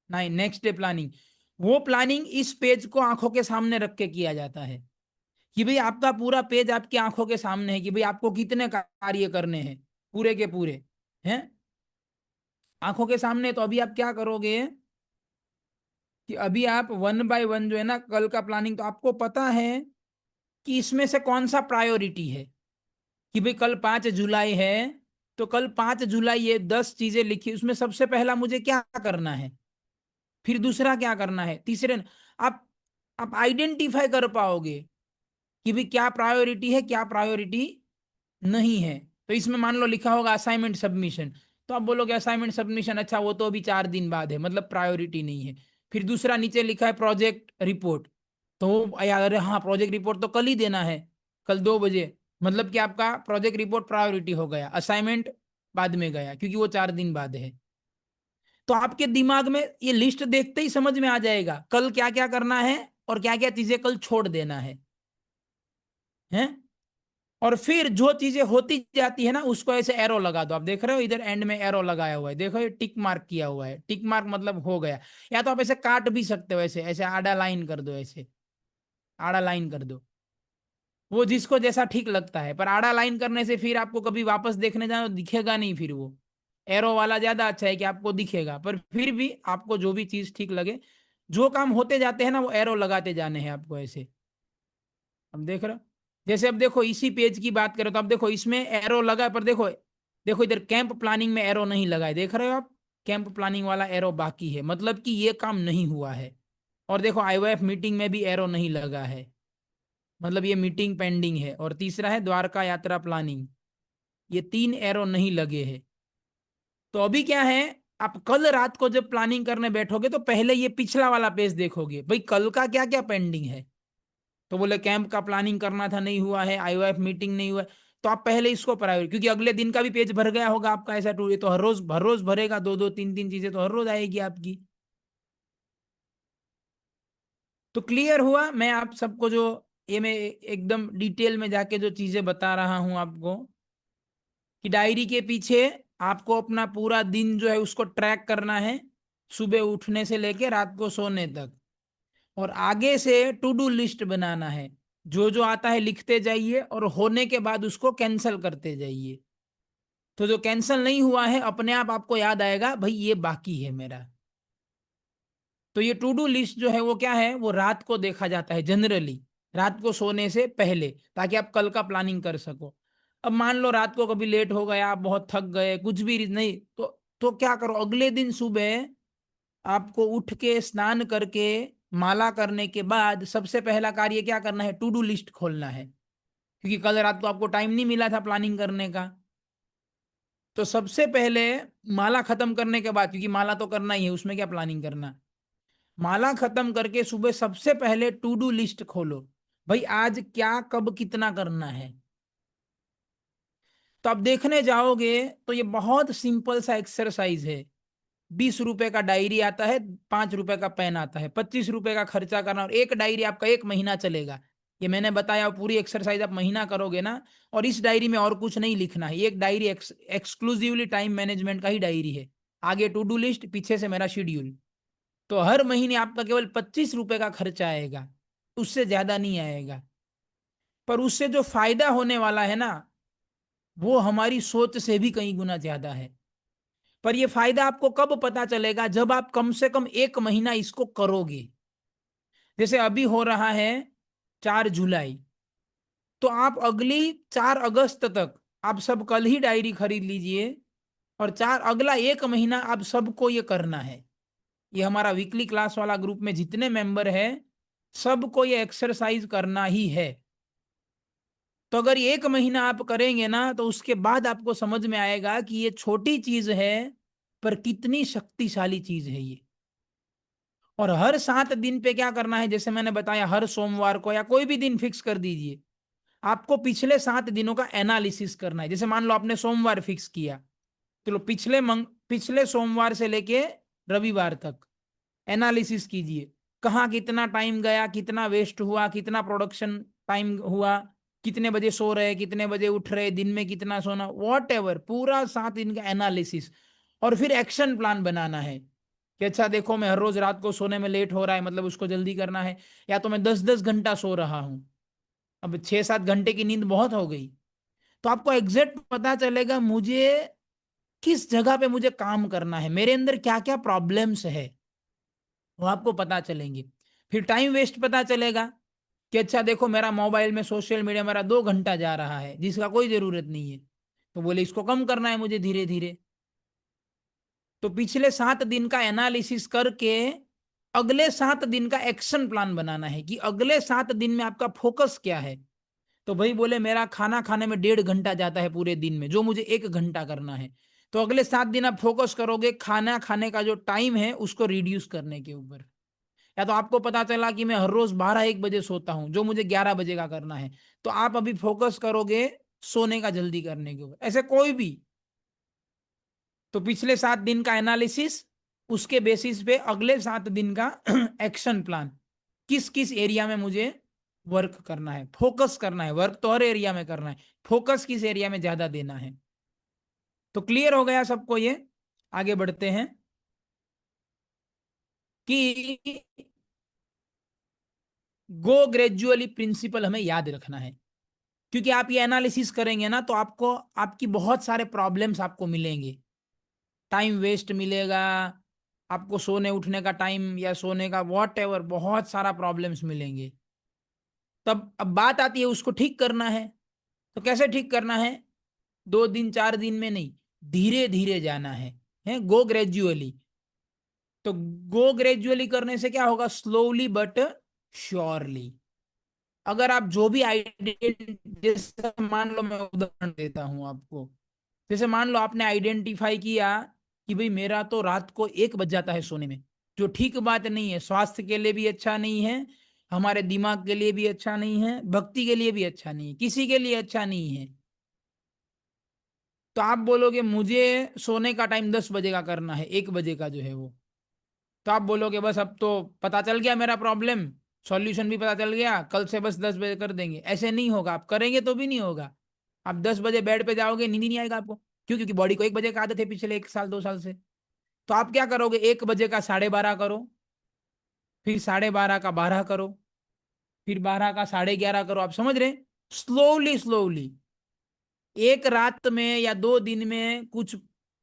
9 नेक्स्ट डे प्लानिंग, वो प्लानिंग इस पेज को आंखों के सामने रख के किया जाता है, कि भाई आपका पूरा पेज आपकी आंखों के सामने है, कि भाई आपको कितने कार्य करने हैं पूरे के पूरे, हैं आंखों के सामने। तो अभी आप क्या करोगे कि अभी आप वन बाय वन जो है ना, कल का प्लानिंग तो आपको पता है कि इसमें से कौन सा प्रायोरिटी है, कि भाई कल 5 जुलाई है, तो कल 5 जुलाई ये 10 चीजें लिखी, उसमें सबसे पहला मुझे क्या करना है, फिर दूसरा क्या करना है, तीसरे, आप आप आइडेंटिफाई कर पाओगे कि भाई क्या प्रायोरिटी है, क्या प्रायोरिटी नहीं है। तो इसमें मान लो लिखा होगा असाइनमेंट सबमिशन, तो आप बोलोगे असाइनमेंट सबमिशन, अच्छा वो तो अभी 4 दिन बाद है, मतलब प्रायोरिटी नहीं है। फिर दूसरा नीचे लिखा है प्रोजेक्ट रिपोर्ट, तो यार अरे हाँ प्रोजेक्ट रिपोर्ट तो कल ही देना है, कल 2 बजे, मतलब कि आपका प्रोजेक्ट रिपोर्ट प्रायोरिटी हो गया, असाइनमेंट बाद में गया क्योंकि वो 4 दिन बाद है। तो आपके दिमाग में ये लिस्ट देखते ही समझ में आ जाएगा कल क्या क्या करना है और क्या क्या चीजें कल छोड़ देना है। और फिर जो चीजें होती जाती है ना उसको ऐसे एरो लगा दो। आप देख रहे हो इधर एंड में एरो लगाया हुआ है, देखो ये टिक मार्क किया हुआ है, टिक मार्क मतलब हो गया। या तो आप ऐसे काट भी सकते हो, ऐसे ऐसे आड़ा लाइन कर दो, ऐसे आड़ा लाइन कर दो, वो जिसको जैसा ठीक लगता है। पर आड़ा लाइन करने से फिर आपको कभी वापस देखने जाओ तो दिखेगा नहीं, फिर वो एरो वाला ज्यादा अच्छा है कि आपको दिखेगा। पर फिर भी आपको जो भी चीज ठीक लगे, जो काम होते जाते हैं ना वो एरो लगाते जाने हैं आपको ऐसे। अब देख रहे हो, जैसे अब देखो इसी पेज की बात करें तो अब देखो इसमें एरो लगा है, पर देखो देखो इधर कैंप प्लानिंग में एरो नहीं लगा है, देख रहे हो आप, कैंप प्लानिंग वाला एरो बाकी है, मतलब कि ये काम नहीं हुआ है। और देखो आईवाईएफ मीटिंग में भी एरो नहीं लगा है, मतलब ये मीटिंग पेंडिंग है। और तीसरा है द्वारका यात्रा प्लानिंग, ये 3 एरो नहीं लगे हैं। तो अभी क्या है, आप कल रात को जब प्लानिंग करने बैठोगे तो पहले ये पिछला वाला पेज देखोगे, भाई कल का क्या क्या पेंडिंग है। तो बोले कैंप का प्लानिंग करना था, नहीं हुआ है, आईओएफ मीटिंग नहीं हुआ है। तो आप पहले इसको प्रायोरिटी, क्योंकि अगले दिन का भी पेज भर गया होगा आपका ऐसा टूर, तो हर रोज भरेगा, दो दो तीन तीन चीजें तो हर रोज आएगी आपकी। तो क्लियर हुआ मैं आप सबको जो ये मैं एकदम डिटेल में जाके जो चीजें बता रहा हूं आपको, कि डायरी के पीछे आपको अपना पूरा दिन जो है उसको ट्रैक करना है, सुबह उठने से लेके रात को सोने तक। और आगे से टू डू लिस्ट बनाना है, जो जो आता है लिखते जाइए और होने के बाद उसको कैंसिल करते जाइए। तो जो कैंसिल नहीं हुआ है अपने आप आपको याद आएगा, भाई ये बाकी है मेरा। तो ये टू डू लिस्ट जो है वो क्या है, वो रात को देखा जाता है जनरली, रात को सोने से पहले, ताकि आप कल का प्लानिंग कर सको। अब मान लो रात को कभी लेट हो गया, आप बहुत थक गए, कुछ भी नहीं, तो क्या करो, अगले दिन सुबह आपको उठ के स्नान करके माला करने के बाद सबसे पहला कार्य क्या करना है, टू डू लिस्ट खोलना है, क्योंकि कल रात को आपको टाइम नहीं मिला था प्लानिंग करने का। तो सबसे पहले माला खत्म करने के बाद, क्योंकि माला तो करना ही है, उसमें क्या प्लानिंग करना, माला खत्म करके सुबह सबसे पहले टू डू लिस्ट खोलो, भाई आज क्या कब कितना करना है। तो आप देखने जाओगे तो ये बहुत सिंपल सा एक्सरसाइज है। 20 रुपए का डायरी आता है, 5 रुपए का पेन आता है, 25 रुपए का खर्चा करना, और एक डायरी आपका 1 महीना चलेगा। ये मैंने बताया, पूरी एक्सरसाइज आप महीना करोगे ना, और इस डायरी में और कुछ नहीं लिखना है, ये एक डायरी एक्सक्लूसिवली टाइम मैनेजमेंट का ही डायरी है। आगे टू डू लिस्ट, पीछे से मेरा शेड्यूल। तो हर महीने आपका केवल 25 रुपए का खर्चा आएगा, उससे ज्यादा नहीं आएगा। पर उससे जो फायदा होने वाला है ना, वो हमारी सोच से भी कई गुना ज्यादा है। पर ये फायदा आपको कब पता चलेगा, जब आप कम से कम 1 महीना इसको करोगे। जैसे अभी हो रहा है 4 जुलाई, तो आप अगली 4 अगस्त तक आप सब कल ही डायरी खरीद लीजिए, और अगला 1 महीना आप सबको ये करना है। ये हमारा वीकली क्लास वाला ग्रुप में जितने मेंबर है, सबको ये एक्सरसाइज करना ही है। तो अगर ये 1 महीना आप करेंगे ना, तो उसके बाद आपको समझ में आएगा कि ये छोटी चीज है, पर कितनी शक्तिशाली चीज है ये। और हर 7 दिन पे क्या करना है, जैसे मैंने बताया, हर सोमवार को या कोई भी दिन फिक्स कर दीजिए, आपको पिछले 7 दिनों का एनालिसिस करना है। जैसे मान लो आपने सोमवार फिक्स किया, चलो पिछले सोमवार से लेके रविवार तक एनालिसिस कीजिए, कहाँ कितना टाइम गया, कितना वेस्ट हुआ, कितना प्रोडक्शन टाइम हुआ, कितने बजे सो रहे, कितने बजे उठ रहे, दिन में कितना सोना, वॉट एवर, पूरा 7 दिन का एनालिसिस। और फिर एक्शन प्लान बनाना है, कि अच्छा देखो मैं हर रोज रात को सोने में लेट हो रहा है, मतलब उसको जल्दी करना है। या तो मैं 10-10 घंटा सो रहा हूं, अब 6-7 घंटे की नींद बहुत हो गई। तो आपको एग्जैक्ट पता चलेगा मुझे किस जगह पे मुझे काम करना है, मेरे अंदर क्या क्या प्रॉब्लम्स है, वो आपको पता चलेंगे। फिर टाइम वेस्ट पता चलेगा, कि अच्छा देखो मेरा मोबाइल में सोशल मीडिया मेरा 2 घंटा जा रहा है, जिसका कोई जरूरत नहीं है। तो बोले इसको कम करना है मुझे धीरे धीरे। तो पिछले 7 दिन का एनालिसिस करके अगले 7 दिन का एक्शन प्लान बनाना है, कि अगले 7 दिन में आपका फोकस क्या है। तो भाई बोले मेरा खाना खाने में 1.5 घंटा जाता है पूरे दिन में, जो मुझे 1 घंटा करना है। तो अगले 7 दिन आप फोकस करोगे खाना खाने का जो टाइम है उसको रिड्यूस करने के ऊपर। या तो आपको पता चला कि मैं हर रोज 12-1 बजे सोता हूं, जो मुझे 11 बजे का करना है, तो आप अभी फोकस करोगे सोने का जल्दी करने के ऊपर, ऐसे कोई भी। तो पिछले 7 दिन का एनालिसिस, उसके बेसिस पे अगले 7 दिन का एक्शन प्लान, किस किस एरिया में मुझे वर्क करना है, फोकस करना है। वर्क तो हर एरिया में करना है, फोकस किस एरिया में ज्यादा देना है। तो क्लियर हो गया सबको ये। आगे बढ़ते हैं कि गो ग्रेजुअली प्रिंसिपल हमें याद रखना है, क्योंकि आप ये एनालिसिस करेंगे ना तो आपको आपकी बहुत सारे प्रॉब्लम्स आपको मिलेंगे। टाइम वेस्ट मिलेगा, आपको सोने उठने का टाइम या सोने का वॉट एवर बहुत सारा प्रॉब्लम्स मिलेंगे। तब अब बात आती है उसको ठीक करना है। तो कैसे ठीक करना है? 2 दिन 4 दिन में नहीं, धीरे धीरे जाना है गो ग्रेजुअली। तो गो ग्रेजुअली करने से क्या होगा? Slowly but surely. अगर आप जो भी आइडेंटिटी, जैसे मान लो मैं उदाहरण देता हूं आपको, जैसे मान लो आपने आइडेंटिफाई किया कि भाई मेरा तो रात को 1 बज जाता है सोने में, जो ठीक बात नहीं है, स्वास्थ्य के लिए भी अच्छा नहीं है, हमारे दिमाग के लिए भी अच्छा नहीं है, भक्ति के लिए भी अच्छा नहीं है, किसी के लिए अच्छा नहीं है। तो आप बोलोगे मुझे सोने का टाइम 10 बजे का करना है, 1 बजे का जो है वो, तो आप बोलोगे बस अब तो पता चल गया मेरा प्रॉब्लम, सॉल्यूशन भी पता चल गया, कल से बस 10 बजे कर देंगे। ऐसे नहीं होगा, आप करेंगे तो भी नहीं होगा। आप 10 बजे बेड पे जाओगे, नींद ही नहीं आएगा आपको। क्यों? क्योंकि बॉडी को 1 बजे का आदत है पिछले 1 साल 2 साल से। तो आप क्या करोगे? 1 बजे का 12:30 करो, फिर 12:30 का 12 करो, फिर 12 का 11:30 करो। आप समझ रहे? स्लोली स्लोली, एक रात में या 2 दिन में कुछ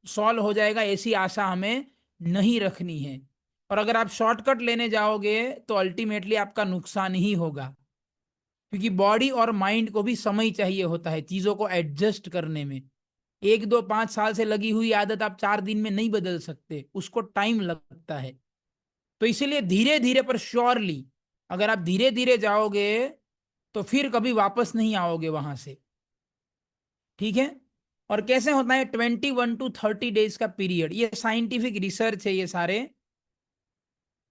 सॉल्व हो जाएगा ऐसी आशा हमें नहीं रखनी है। और अगर आप शॉर्टकट लेने जाओगे तो अल्टीमेटली आपका नुकसान ही होगा, क्योंकि बॉडी और माइंड को भी समय चाहिए होता है चीजों को एडजस्ट करने में। 1 2 5 साल से लगी हुई आदत आप 4 दिन में नहीं बदल सकते, उसको टाइम लगता है। तो इसीलिए धीरे धीरे पर श्योरली, अगर आप धीरे धीरे जाओगे तो फिर कभी वापस नहीं आओगे वहां से। ठीक है? और कैसे होता है? 21 to 30 डेज का पीरियड, ये साइंटिफिक रिसर्च है ये सारे,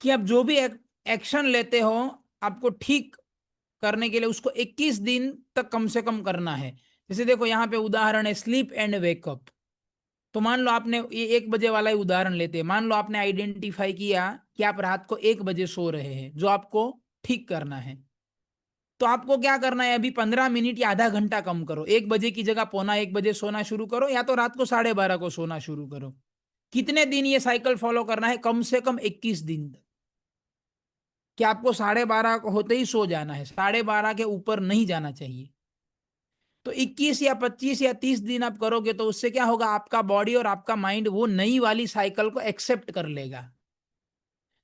कि आप जो भी एक्शन लेते हो आपको ठीक करने के लिए उसको 21 दिन तक कम से कम करना है। जैसे देखो यहाँ पे उदाहरण है स्लीप एंड वेकअप। तो मान लो आपने ये 1 बजे वाला ही उदाहरण लेते हैं, मान लो आपने आइडेंटिफाई किया कि आप रात को 1 बजे सो रहे हैं, जो आपको ठीक करना है। तो आपको क्या करना है? अभी 15 मिनट या आधा घंटा कम करो, 1 बजे की जगह 1:45 सोना शुरू करो, या तो रात को 12:30 को सोना शुरू करो। कितने दिन ये साइकिल फॉलो करना है? कम से कम 21 दिन तक, कि आपको 12:30 होते ही सो जाना है, 12:30 के ऊपर नहीं जाना चाहिए। तो 21 या 25 या 30 दिन आप करोगे तो उससे क्या होगा? आपका बॉडी और आपका माइंड वो नई वाली साइकिल को एक्सेप्ट कर लेगा।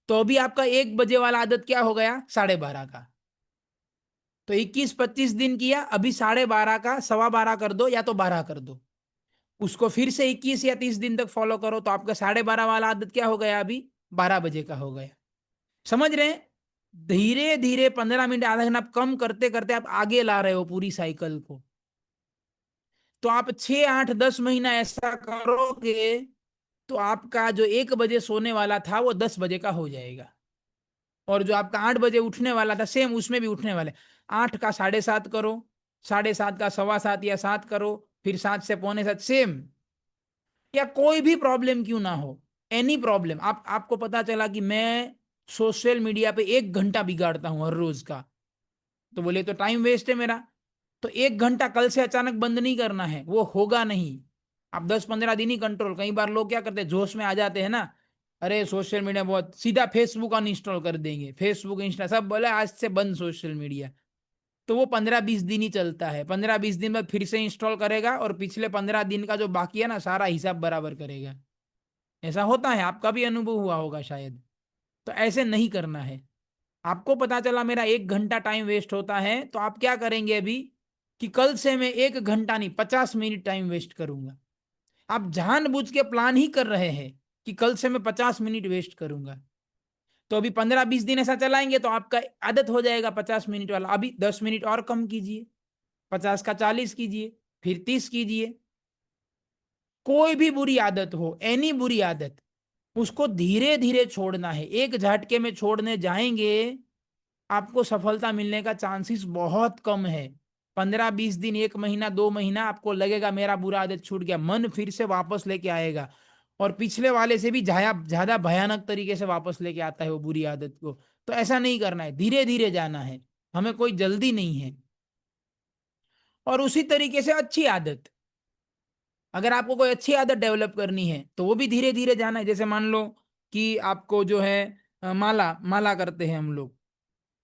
तो अभी आपका 1 बजे वाला आदत क्या हो गया? 12:30 का। तो 21 25 दिन किया, अभी 12:30 का 12:15 कर दो या तो 12 कर दो। उसको फिर से 21 या 30 दिन तक फॉलो करो, तो आपका 12:30 वाला आदत क्या हो गया? अभी 12 बजे का हो गया। समझ रहे हैं? धीरे धीरे 15 मिनट आधा घंटा आप कम करते करते आप आगे ला रहे हो पूरी साइकिल को। तो आप 6 8 10 महीना ऐसा करोगे तो आपका जो 1 बजे सोने वाला था वो 10 बजे का हो जाएगा। और जो आपका 8 बजे उठने वाला था सेम उसमें भी उठने वाले। 8 का 7:30 करो, 7:30 का 7:15 या 7 करो, फिर 7 से 6:45 सेम। या कोई भी प्रॉब्लम क्यों ना हो, एनी प्रॉब्लम, आपको पता चला कि मैं सोशल मीडिया पे 1 घंटा बिगाड़ता हूं हर रोज का, तो बोले तो टाइम वेस्ट है मेरा। तो 1 घंटा कल से अचानक बंद नहीं करना है, वो होगा नहीं। आप 10 15 दिन ही कंट्रोल। कई बार लोग क्या करते हैं, जोश में आ जाते हैं ना, अरे सोशल मीडिया बहुत, सीधा फेसबुक अनइंस्टॉल कर देंगे, फेसबुक इंस्टा सब बोले आज से बंद सोशल मीडिया। तो वो 15 20 दिन ही चलता है, 15 20 दिन बाद फिर से इंस्टॉल करेगा और पिछले 15 दिन का जो बाकी है ना सारा हिसाब बराबर करेगा। ऐसा होता है, आपका भी अनुभव हुआ होगा शायद। तो ऐसे नहीं करना है। आपको पता चला मेरा 1 घंटा टाइम वेस्ट होता है, तो आप क्या करेंगे अभी? कि कल से मैं 1 घंटा नहीं 50 मिनट टाइम वेस्ट करूंगा। आप जानबूझ के प्लान ही कर रहे हैं कि कल से मैं 50 मिनट वेस्ट करूंगा। तो अभी 15 20 दिन ऐसा चलाएंगे तो आपका आदत हो जाएगा 50 मिनट वाला। अभी 10 मिनट और कम कीजिए, 50 का 40 कीजिए, फिर 30 कीजिए। कोई भी बुरी आदत हो, एनी बुरी आदत, उसको धीरे धीरे छोड़ना है। एक झटके में छोड़ने जाएंगे आपको सफलता मिलने का चांसेस बहुत कम है। 15 20 दिन, 1 महीना 2 महीना आपको लगेगा मेरा बुरा आदत छूट गया, मन फिर से वापस लेके आएगा, और पिछले वाले से भी ज्यादा भयानक तरीके से वापस लेके आता है वो बुरी आदत को। तो ऐसा नहीं करना है, धीरे धीरे जाना है। हमें कोई जल्दी नहीं है। और उसी तरीके से अच्छी आदत, अगर आपको कोई अच्छी आदत डेवलप करनी है तो वो भी धीरे धीरे जाना है। जैसे मान लो कि आपको जो है माला माला करते हैं हम लोग,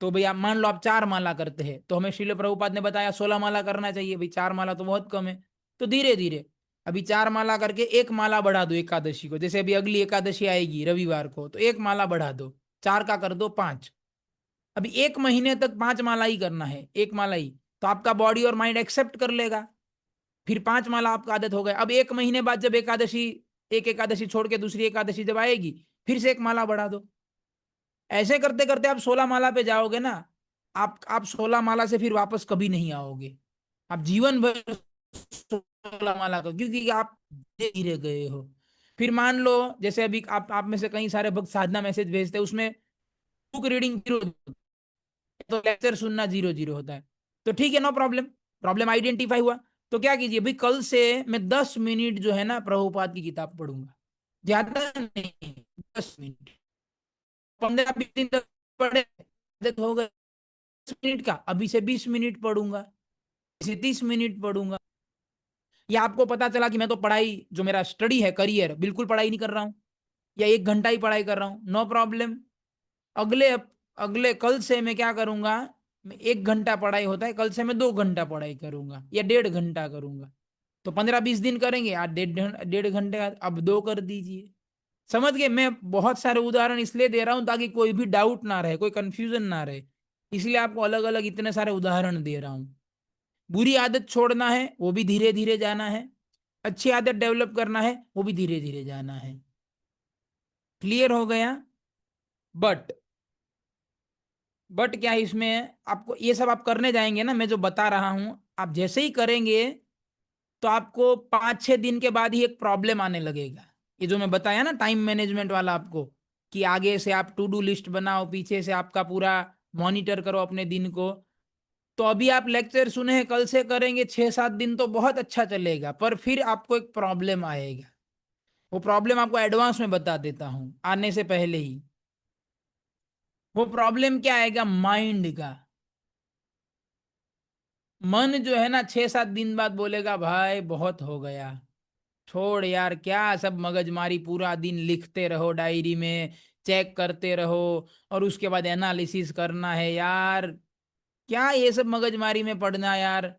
तो भाई आप मान लो आप 4 माला करते हैं, तो हमें श्रील प्रभुपाद ने बताया 16 माला करना चाहिए। भाई 4 माला तो बहुत कम है, तो धीरे धीरे अभी 4 माला करके 1 माला बढ़ा दो एकादशी को। जैसे अभी अगली एकादशी आएगी रविवार को, तो 1 माला बढ़ा दो, 4 का कर दो 5। अभी 1 महीने तक 5 माला ही करना है, 1 माला ही, तो आपका बॉडी और माइंड एक्सेप्ट कर लेगा। फिर 5 माला आपका आदत हो गया। अब 1 महीने बाद जब एकादशी, एक एकादशी छोड़ के दूसरी एकादशी जब आएगी, फिर से 1 माला बढ़ा दो। ऐसे करते करते आप 16 माला पे जाओगे ना, आप 16 माला से फिर वापस कभी नहीं आओगे। आप जीवन भर 16 माला करो, क्योंकि आप धीरे धीरे गए हो। फिर मान लो जैसे अभी आप में से कई सारे भक्त साधना मैसेज भेजते हैं, उसमें बुक रीडिंग 0, तो लेक्चर सुनना 0 0 होता है। तो ठीक है, नो प्रॉब्लम, प्रॉब्लम आइडेंटिफाई हुआ। तो क्या कीजिए भाई, कल से मैं 10 मिनट जो है ना प्रभुपाद की किताब पढ़ूंगा, ज्यादा नहीं, 10 मिनट, 15 20 दिन तक पढ़े, आदत हो गई 10 मिनट का, अभी से 20 मिनट पढ़ूंगा, इसे 30 मिनट पढ़ूंगा। या आपको पता चला कि मैं तो पढ़ाई, जो मेरा स्टडी है, करियर, बिल्कुल पढ़ाई नहीं कर रहा हूँ, या 1 घंटा ही पढ़ाई कर रहा हूँ, नो प्रॉब्लम। अगले अगले कल से मैं क्या करूंगा, मैं 1 घंटा पढ़ाई होता है, कल से मैं 2 घंटा पढ़ाई करूंगा या 1.5 घंटा करूंगा। तो 15 20 दिन करेंगे, आज 1.5 घंटे अब 2 कर दीजिए। समझ गए? मैं बहुत सारे उदाहरण इसलिए दे रहा हूं ताकि कोई भी डाउट ना रहे, कोई कंफ्यूजन ना रहे, इसलिए आपको अलग अलग इतने सारे उदाहरण दे रहा हूं। बुरी आदत छोड़ना है, वो भी धीरे धीरे जाना है। अच्छी आदत डेवलप करना है, वो भी धीरे धीरे जाना है। क्लियर हो गया? बट क्या है इसमें, आपको ये सब आप करने जाएंगे ना, मैं जो बता रहा हूं, आप जैसे ही करेंगे तो आपको 5 6 दिन के बाद ही एक प्रॉब्लम आने लगेगा। ये जो मैं बताया ना टाइम मैनेजमेंट वाला आपको, कि आगे से आप टू डू लिस्ट बनाओ, पीछे से आपका पूरा मॉनिटर करो अपने दिन को। तो अभी आप लेक्चर सुने हैं, कल से करेंगे 6 7 दिन तो बहुत अच्छा चलेगा, पर फिर आपको एक प्रॉब्लम आएगा। वो प्रॉब्लम आपको एडवांस में बता देता हूं आने से पहले ही। वो प्रॉब्लम क्या आएगा, माइंड का। मन जो है ना 6 7 दिन बाद बोलेगा भाई बहुत हो गया, छोड़ यार, क्या सब मगजमारी, पूरा दिन लिखते रहो डायरी में, चेक करते रहो, और उसके बाद एनालिसिस करना है यार, क्या ये सब मगजमारी में पड़ना यार।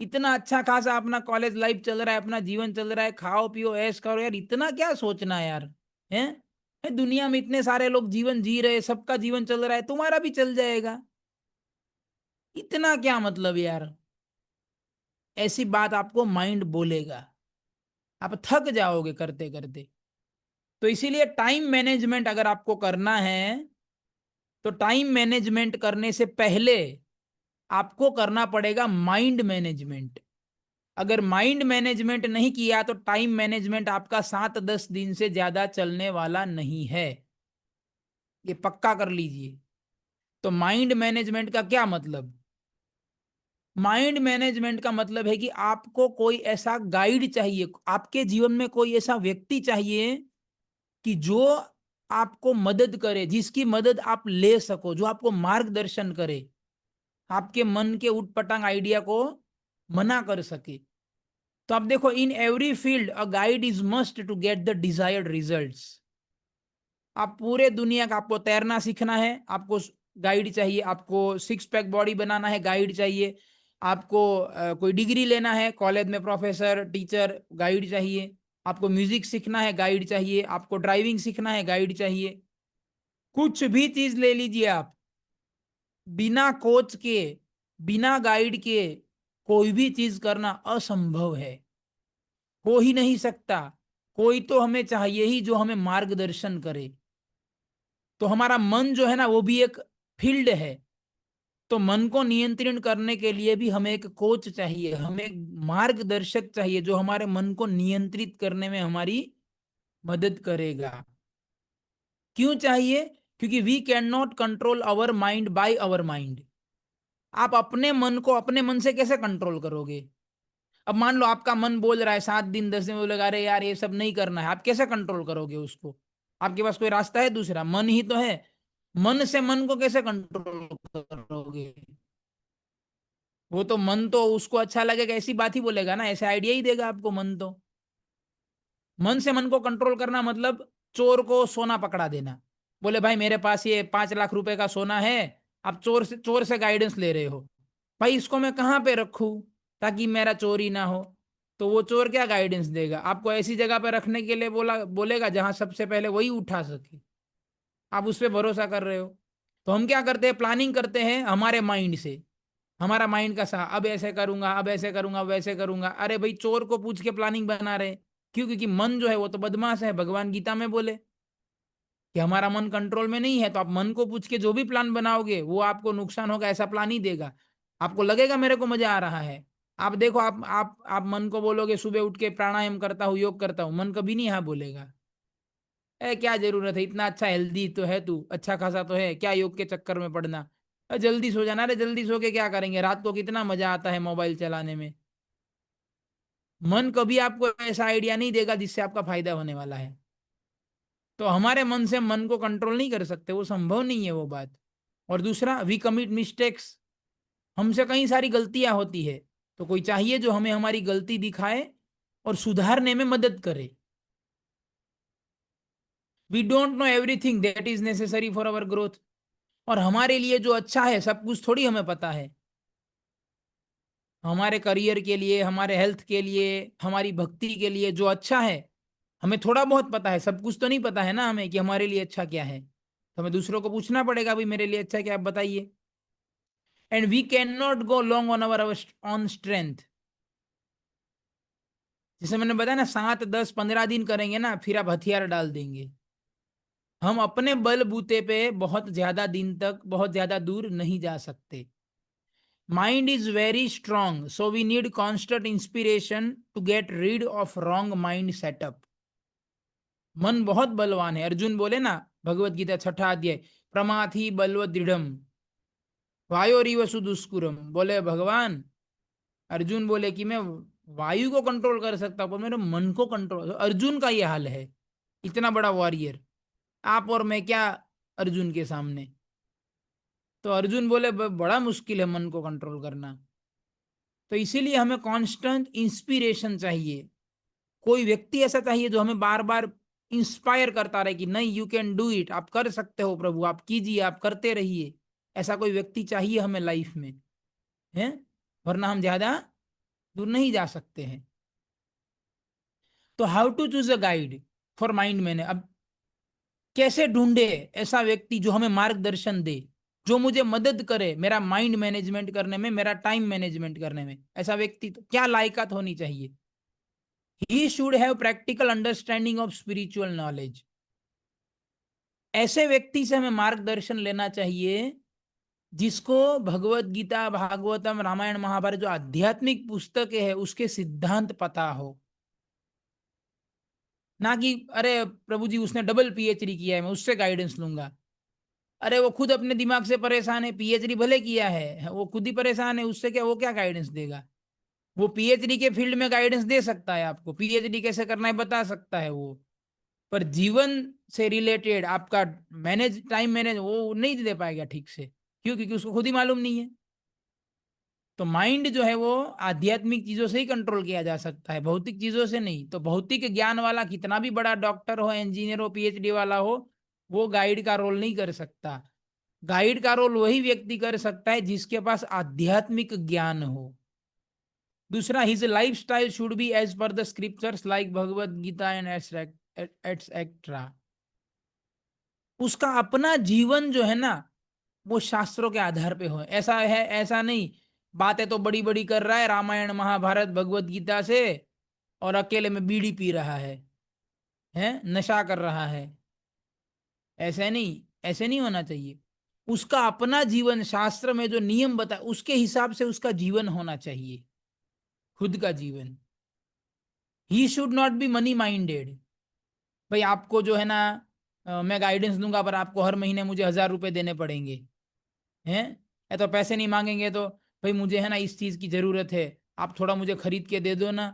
इतना अच्छा खासा अपना कॉलेज लाइफ चल रहा है, अपना जीवन चल रहा है, खाओ पियो ऐश करो यार, इतना क्या सोचना यार। हैं, दुनिया में इतने सारे लोग जीवन जी रहे, सबका जीवन चल रहा है, तुम्हारा भी चल जाएगा, इतना क्या मतलब यार। ऐसी बात आपको माइंड बोलेगा, आप थक जाओगे करते करते। तो इसीलिए टाइम मैनेजमेंट अगर आपको करना है, तो टाइम मैनेजमेंट करने से पहले आपको करना पड़ेगा माइंड मैनेजमेंट। अगर माइंड मैनेजमेंट नहीं किया तो टाइम मैनेजमेंट आपका 7 10 दिन से ज्यादा चलने वाला नहीं है, ये पक्का कर लीजिए। तो माइंड मैनेजमेंट का क्या मतलब, माइंड मैनेजमेंट का मतलब है कि आपको कोई ऐसा गाइड चाहिए, आपके जीवन में कोई ऐसा व्यक्ति चाहिए कि जो आपको मदद करे, जिसकी मदद आप ले सको, जो आपको मार्गदर्शन करे, आपके मन के उटपटांग आइडिया को मना कर सके। तो आप देखो, in every field a guide is must to get the desired results. आप पूरे दुनिया का, आपको तैरना सीखना है, आपको गाइड चाहिए, आपको 6 पैक बॉडी बनाना है, गाइड चाहिए, आपको कोई डिग्री लेना है कॉलेज में, प्रोफेसर टीचर, गाइड चाहिए, आपको म्यूजिक सीखना है, गाइड चाहिए, आपको ड्राइविंग सीखना है, गाइड चाहिए। कुछ भी चीज ले लीजिए आप, बिना कोच के, बिना गाइड के कोई भी चीज करना असंभव है, हो ही नहीं सकता। कोई तो हमें चाहिए ही जो हमें मार्गदर्शन करे। तो हमारा मन जो है ना, वो भी एक फील्ड है। तो मन को नियंत्रण करने के लिए भी हमें एक कोच चाहिए, हमें एक मार्गदर्शक चाहिए जो हमारे मन को नियंत्रित करने में हमारी मदद करेगा। क्यों चाहिए? क्योंकि we can not control our mind by our mind. आप अपने मन को अपने मन से कैसे कंट्रोल करोगे? अब मान लो आपका मन बोल रहा है 7 दिन 10 दिन बोलेगा अरे यार ये सब नहीं करना है, आप कैसे कंट्रोल करोगे उसको? आपके पास कोई रास्ता है दूसरा? मन ही तो है। मन से मन को कैसे कंट्रोल करोगे? वो तो मन तो उसको अच्छा लगेगा ऐसी बात ही बोलेगा ना, ऐसे आइडिया ही देगा आपको मन तो। मन से मन को कंट्रोल करना मतलब चोर को सोना पकड़ा देना। बोले भाई मेरे पास ये 5 लाख रुपए का सोना है, आप चोर से गाइडेंस ले रहे हो, भाई इसको मैं कहाँ पे रखूं ताकि मेरा चोरी ना हो। तो वो चोर क्या गाइडेंस देगा आपको, ऐसी जगह पे रखने के लिए बोलेगा जहां सबसे पहले वही उठा सके। आप उस पर भरोसा कर रहे हो। तो हम क्या करते हैं, प्लानिंग करते हैं हमारे माइंड से। हमारा माइंड का सा अब ऐसे करूंगा, अब ऐसे करूंगा, वैसे करूंगा। अरे भाई चोर को पूछ के प्लानिंग बना रहे। क्यों? क्योंकि मन जो है वो तो बदमाश है। भगवान गीता में बोले कि हमारा मन कंट्रोल में नहीं है, तो आप मन को पूछ के जो भी प्लान बनाओगे वो आपको नुकसान होगा ऐसा प्लान ही देगा। आपको लगेगा मेरे को मजा आ रहा है। आप देखो, आप मन को बोलोगे सुबह उठ के प्राणायाम करता हूँ, योग करता हूँ, मन कभी नहीं हाँ बोलेगा। क्या जरूरत है, इतना अच्छा हेल्दी तो है तू, अच्छा खासा तो है, क्या योग के चक्कर में पड़ना। जल्दी सो जाना। अरे जल्दी सो के क्या करेंगे, रात को कितना मजा आता है मोबाइल चलाने में। मन कभी आपको ऐसा आइडिया नहीं देगा जिससे आपका फायदा होने वाला है। तो हमारे मन से मन को कंट्रोल नहीं कर सकते, वो संभव नहीं है वो बात। और दूसरा, वी कमिट मिस्टेक्स। हमसे कई सारी गलतियां होती है, तो कोई चाहिए जो हमें हमारी गलती दिखाए और सुधारने में मदद करे। We don't know everything that is necessary for our growth. और हमारे लिए जो अच्छा है सब कुछ थोड़ी हमें पता है। हमारे करियर के लिए, हमारे हेल्थ के लिए, हमारी भक्ति के लिए जो अच्छा है हमें थोड़ा बहुत पता है, सब कुछ तो नहीं पता है ना हमें कि हमारे लिए अच्छा क्या है। तो हमें दूसरों को पूछना पड़ेगा, भाई मेरे लिए अच्छा क्या, आप बताइए। And we can not go long on our on strength. जैसे मैंने बताया ना, 7, 10, 15 दिन करेंगे ना, फिर आप हथियार डाल देंगे। हम अपने बलबूते पे बहुत ज्यादा दिन तक, बहुत ज्यादा दूर नहीं जा सकते। Mind is very strong, so we need constant inspiration to get rid of wrong mind setup. मन बहुत बलवान है। अर्जुन बोले ना, भगवत गीता 6 अध्याय, प्रमाथि बलव दृढ़ वायोरिव सुदुष्कुरम। बोले भगवान, अर्जुन बोले कि मैं वायु को कंट्रोल कर सकता हूं पर मेरे मन को कंट्रोल, अर्जुन का ये हाल है, इतना बड़ा वॉरियर। आप और मैं क्या अर्जुन के सामने। तो अर्जुन बोले बड़ा मुश्किल है मन को कंट्रोल करना। तो इसीलिए हमें कांस्टेंट इंस्पिरेशन चाहिए। कोई व्यक्ति ऐसा चाहिए जो हमें बार बार इंस्पायर करता रहे कि नहीं, यू कैन डू इट, आप कर सकते हो प्रभु, आप कीजिए, आप करते रहिए। ऐसा कोई व्यक्ति चाहिए हमें लाइफ में, है। वरना हम ज्यादा दूर नहीं जा सकते हैं। तो how to choose a guide for mind मैंने, अब कैसे ढूंढे ऐसा व्यक्ति जो हमें मार्गदर्शन दे, जो मुझे मदद करे मेरा माइंड मैनेजमेंट करने में, मेरा टाइम मैनेजमेंट करने में। ऐसा व्यक्ति तो क्या लायकात होनी चाहिए? He should have practical understanding of spiritual knowledge. ऐसे व्यक्ति से हमें मार्गदर्शन लेना चाहिए जिसको भगवत गीता, भागवतम, रामायण, महाभारत जो आध्यात्मिक पुस्तकें है उसके सिद्धांत पता हो। ना कि अरे प्रभु जी उसने डबल पीएचडी किया है मैं उससे गाइडेंस लूंगा। अरे वो खुद अपने दिमाग से परेशान है, पीएचडी भले किया है, वो खुद ही परेशान है, उससे क्या, वो क्या गाइडेंस देगा। वो पीएचडी के फील्ड में गाइडेंस दे सकता है, आपको पीएचडी कैसे करना है बता सकता है वो, पर जीवन से रिलेटेड आपका टाइम मैनेज वो नहीं दे पाएगा ठीक से। क्यों? क्योंकि उसको खुद ही मालूम नहीं है। तो माइंड जो है वो आध्यात्मिक चीजों से ही कंट्रोल किया जा सकता है, भौतिक चीजों से नहीं। तो भौतिक ज्ञान वाला कितना भी बड़ा डॉक्टर हो, इंजीनियर हो, पीएचडी वाला हो, वो गाइड का रोल नहीं कर सकता। गाइड का रोल वही व्यक्ति कर सकता है जिसके पास आध्यात्मिक ज्ञान हो। दूसरा, his life style should be as per the scriptures like Bhagavad Gita and etcetera. उसका अपना जीवन जो है ना वो शास्त्रों के आधार पे हो। ऐसा है, ऐसा नहीं बातें तो बड़ी बड़ी कर रहा है रामायण, महाभारत, भगवत गीता से, और अकेले में बीड़ी पी रहा है नशा कर रहा है। ऐसे नहीं, ऐसे नहीं होना चाहिए। उसका अपना जीवन, शास्त्र में जो नियम बता उसके हिसाब से उसका जीवन होना चाहिए, खुद का जीवन। He should not be money minded. भाई आपको जो है ना, मैं गाइडेंस दूंगा पर आपको हर महीने मुझे 1,000 रुपए देने पड़ेंगे, हैं। या तो पैसे नहीं मांगेंगे तो भाई मुझे है ना इस चीज की जरूरत है, आप थोड़ा मुझे खरीद के दे दो ना।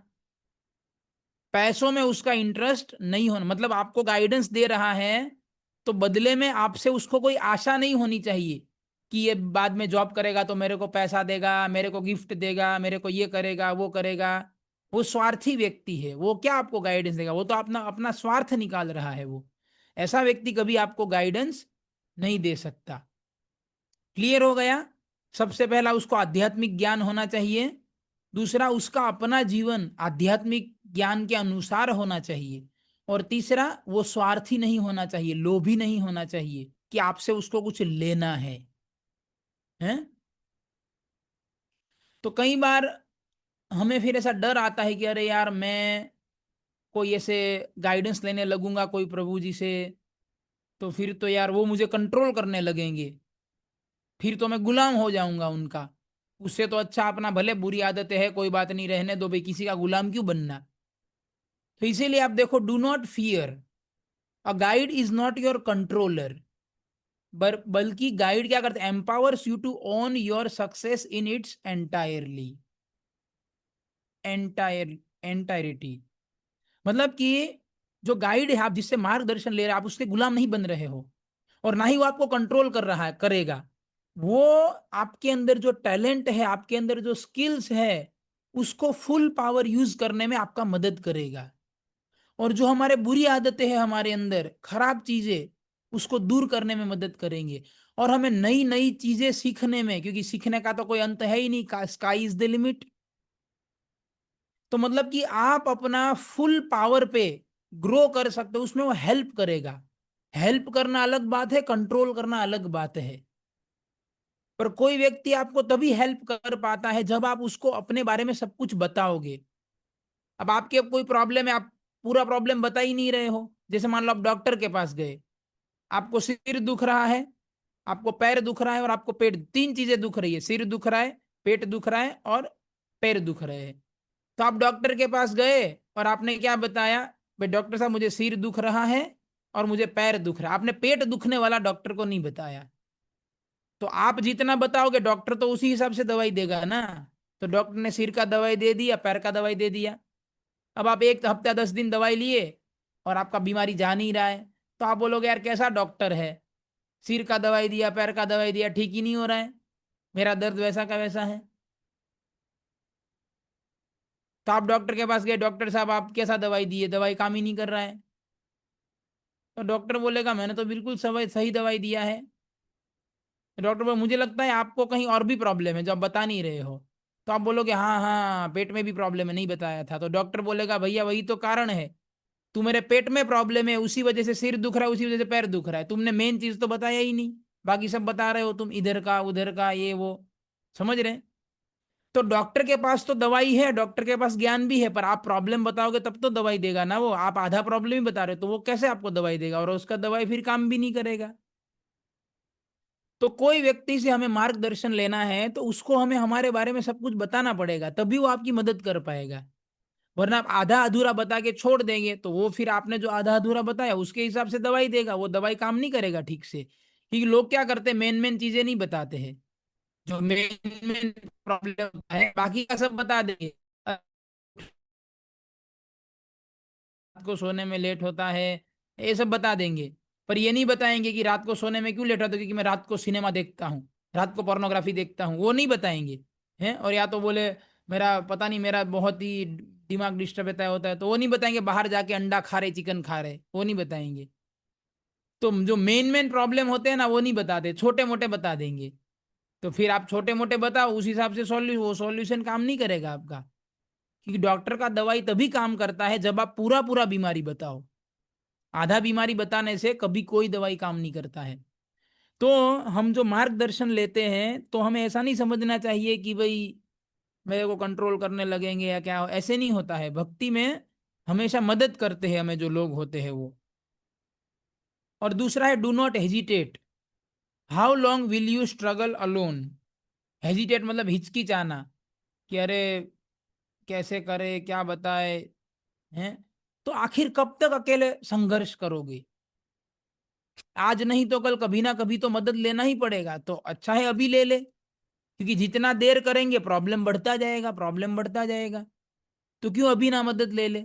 पैसों में उसका इंटरेस्ट नहीं होना, मतलब आपको गाइडेंस दे रहा है तो बदले में आपसे उसको कोई आशा नहीं होनी चाहिए कि ये बाद में जॉब करेगा तो मेरे को पैसा देगा, मेरे को गिफ्ट देगा, मेरे को ये करेगा, वो करेगा। वो स्वार्थी व्यक्ति है, वो क्या आपको गाइडेंस देगा? वो तो अपना अपना स्वार्थ निकाल रहा है वो। ऐसा व्यक्ति कभी आपको गाइडेंस नहीं दे सकता। क्लियर हो गया? सबसे पहला उसको आध्यात्मिक ज्ञान होना चाहिए। दूसरा, उसका अपना जीवन आध्यात्मिक ज्ञान के अनुसार होना चाहिए। और तीसरा, वो स्वार्थी नहीं होना चाहिए, लोभी नहीं होना चाहिए कि आपसे उसको कुछ लेना है। हैं? तो कई बार हमें फिर ऐसा डर आता है कि अरे यार, मैं कोई ऐसे गाइडेंस लेने लगूंगा कोई प्रभु जी से, तो फिर तो यार वो मुझे कंट्रोल करने लगेंगे, फिर तो मैं गुलाम हो जाऊंगा उनका। उससे तो अच्छा अपना, भले बुरी आदतें है कोई बात नहीं, रहने दो भाई, किसी का गुलाम क्यों बनना। तो इसीलिए आप देखो, do not fear, a guide is not your controller, बल्कि गाइड क्या करते हैं? Empowers you to own your success in its entirely, entire entirety. मतलब कि जो गाइड है, आप जिससे मार्गदर्शन ले रहे हैं, आप उसके गुलाम नहीं बन रहे हो, और ना ही वो आपको कंट्रोल कर रहा है, करेगा। वो आपके अंदर जो टैलेंट है, आपके अंदर जो स्किल्स है, उसको फुल पावर यूज करने में आपका मदद करेगा। और जो हमारे बुरी आदतें हैं, हमारे अंदर खराब चीजें, उसको दूर करने में मदद करेंगे। और हमें नई नई चीजें सीखने में, क्योंकि सीखने का तो कोई अंत है ही नहीं, स्काई इज द लिमिट। तो मतलब कि आप अपना फुल पावर पे ग्रो कर सकते हो, उसमें वो हेल्प करेगा। हेल्प करना अलग बात है, कंट्रोल करना अलग बात है। पर कोई व्यक्ति आपको तभी हेल्प कर पाता है जब आप उसको अपने बारे में सब कुछ बताओगे। अब आपके कोई प्रॉब्लम है, आप पूरा प्रॉब्लम बता ही नहीं रहे हो। जैसे मान लो आप डॉक्टर के पास गए, आपको सिर दुख रहा है, आपको पैर दुख रहा है, और आपको पेट, तीन चीजें दुख रही है, सिर दुख रहा है, पेट दुख रहा है, और पैर दुख रहे हैं। तो आप डॉक्टर के पास गए और आपने क्या बताया? भाई डॉक्टर साहब, मुझे सिर दुख रहा है और मुझे पैर दुख रहा है। आपने पेट दुखने वाला डॉक्टर को नहीं बताया। तो आप जितना बताओगे, डॉक्टर तो उसी हिसाब से दवाई देगा ना। तो डॉक्टर ने सिर का दवाई दे दिया, पैर का दवाई दे दिया। अब आप एक हफ्ता 10 दिन दवाई लिए और आपका बीमारी जा नहीं रहा है, तो आप बोलोगे यार कैसा डॉक्टर है, सिर का दवाई दिया, पैर का दवाई दिया, ठीक ही नहीं हो रहा है, मेरा दर्द वैसा का वैसा है। तो आप डॉक्टर के पास गए, डॉक्टर साहब आप कैसा दवाई दिए, दवाई काम ही नहीं कर रहा है। तो डॉक्टर बोलेगा मैंने तो बिल्कुल सही सही दवाई दिया है। तो डॉक्टर बोले मुझे लगता है आपको कहीं और भी प्रॉब्लम है जो आप बता नहीं रहे हो। तो आप बोलोगे हाँ हाँ, पेट में भी प्रॉब्लम है, नहीं बताया था। तो डॉक्टर बोलेगा भैया वही तो कारण है, तू मेरे पेट में प्रॉब्लम है, उसी वजह से सिर दुख रहा है, उसी वजह से पैर दुख रहा है, तुमने मेन चीज तो बताया ही नहीं। बाकी सब बता रहे हो तुम, इधर का उधर का ये वो। समझ रहे हैं? तो डॉक्टर के पास तो दवाई है, डॉक्टर के पास ज्ञान भी है, पर आप प्रॉब्लम बताओगे तब तो दवाई देगा ना वो। आप आधा प्रॉब्लम ही बता रहे हो, तो वो कैसे आपको दवाई देगा? और उसका दवाई फिर काम भी नहीं करेगा। तो कोई व्यक्ति से हमें मार्गदर्शन लेना है तो उसको हमें हमारे बारे में सब कुछ बताना पड़ेगा, तभी वो आपकी मदद कर पाएगा। वरना आप आधा अधूरा बता के छोड़ देंगे तो वो फिर आपने जो आधा अधूरा बताया उसके हिसाब से दवाई देगा, वो दवाई काम नहीं करेगा ठीक से। क्योंकि लोग क्या करते हैं, मेन मेन चीजें नहीं बताते हैं। जो मेन मेन प्रॉब्लम है बाकी का सब बता देंगे। रात को सोने में लेट होता है, ये सब बता देंगे। पर ये नहीं बताएंगे कि रात को सोने में क्यों लेट होता है, क्योंकि मैं रात को सिनेमा देखता हूँ, रात को पोर्नोग्राफी देखता हूँ, वो नहीं बताएंगे। हैं? और या तो बोले मेरा पता नहीं, मेरा बहुत ही दिमाग डिस्टर्ब होता है, तो वो नहीं बताएंगे बाहर जाके अंडा खा रहे, चिकन खा रहे, वो नहीं बताएंगे। तो जो मेन मेन प्रॉब्लम होते हैं ना, वो नहीं बताते, छोटे मोटे बता देंगे। तो फिर आप छोटे मोटे बताओ, उस हिसाब से वो सॉल्यूशन काम नहीं करेगा आपका। क्योंकि डॉक्टर का दवाई तभी काम करता है जब आप पूरा पूरा बीमारी बताओ। आधा बीमारी बताने से कभी कोई दवाई काम नहीं करता है। तो हम जो मार्गदर्शन लेते हैं, तो हमें ऐसा नहीं समझना चाहिए कि भाई मेरे को कंट्रोल करने लगेंगे या क्या, ऐसे नहीं होता है। भक्ति में हमेशा मदद करते हैं हमें जो लोग होते हैं वो। और दूसरा है, do not hesitate. How long will you struggle alone? Hesitate मतलब हिचकिचाना, कि अरे कैसे करे, क्या बताए, हैं? तो आखिर कब तक अकेले संघर्ष करोगे? आज नहीं तो कल कभी ना कभी तो मदद लेना ही पड़ेगा, तो अच्छा है अभी ले ले। क्योंकि जितना देर करेंगे प्रॉब्लम बढ़ता जाएगा, प्रॉब्लम बढ़ता जाएगा। तो क्यों अभी ना मदद ले ले?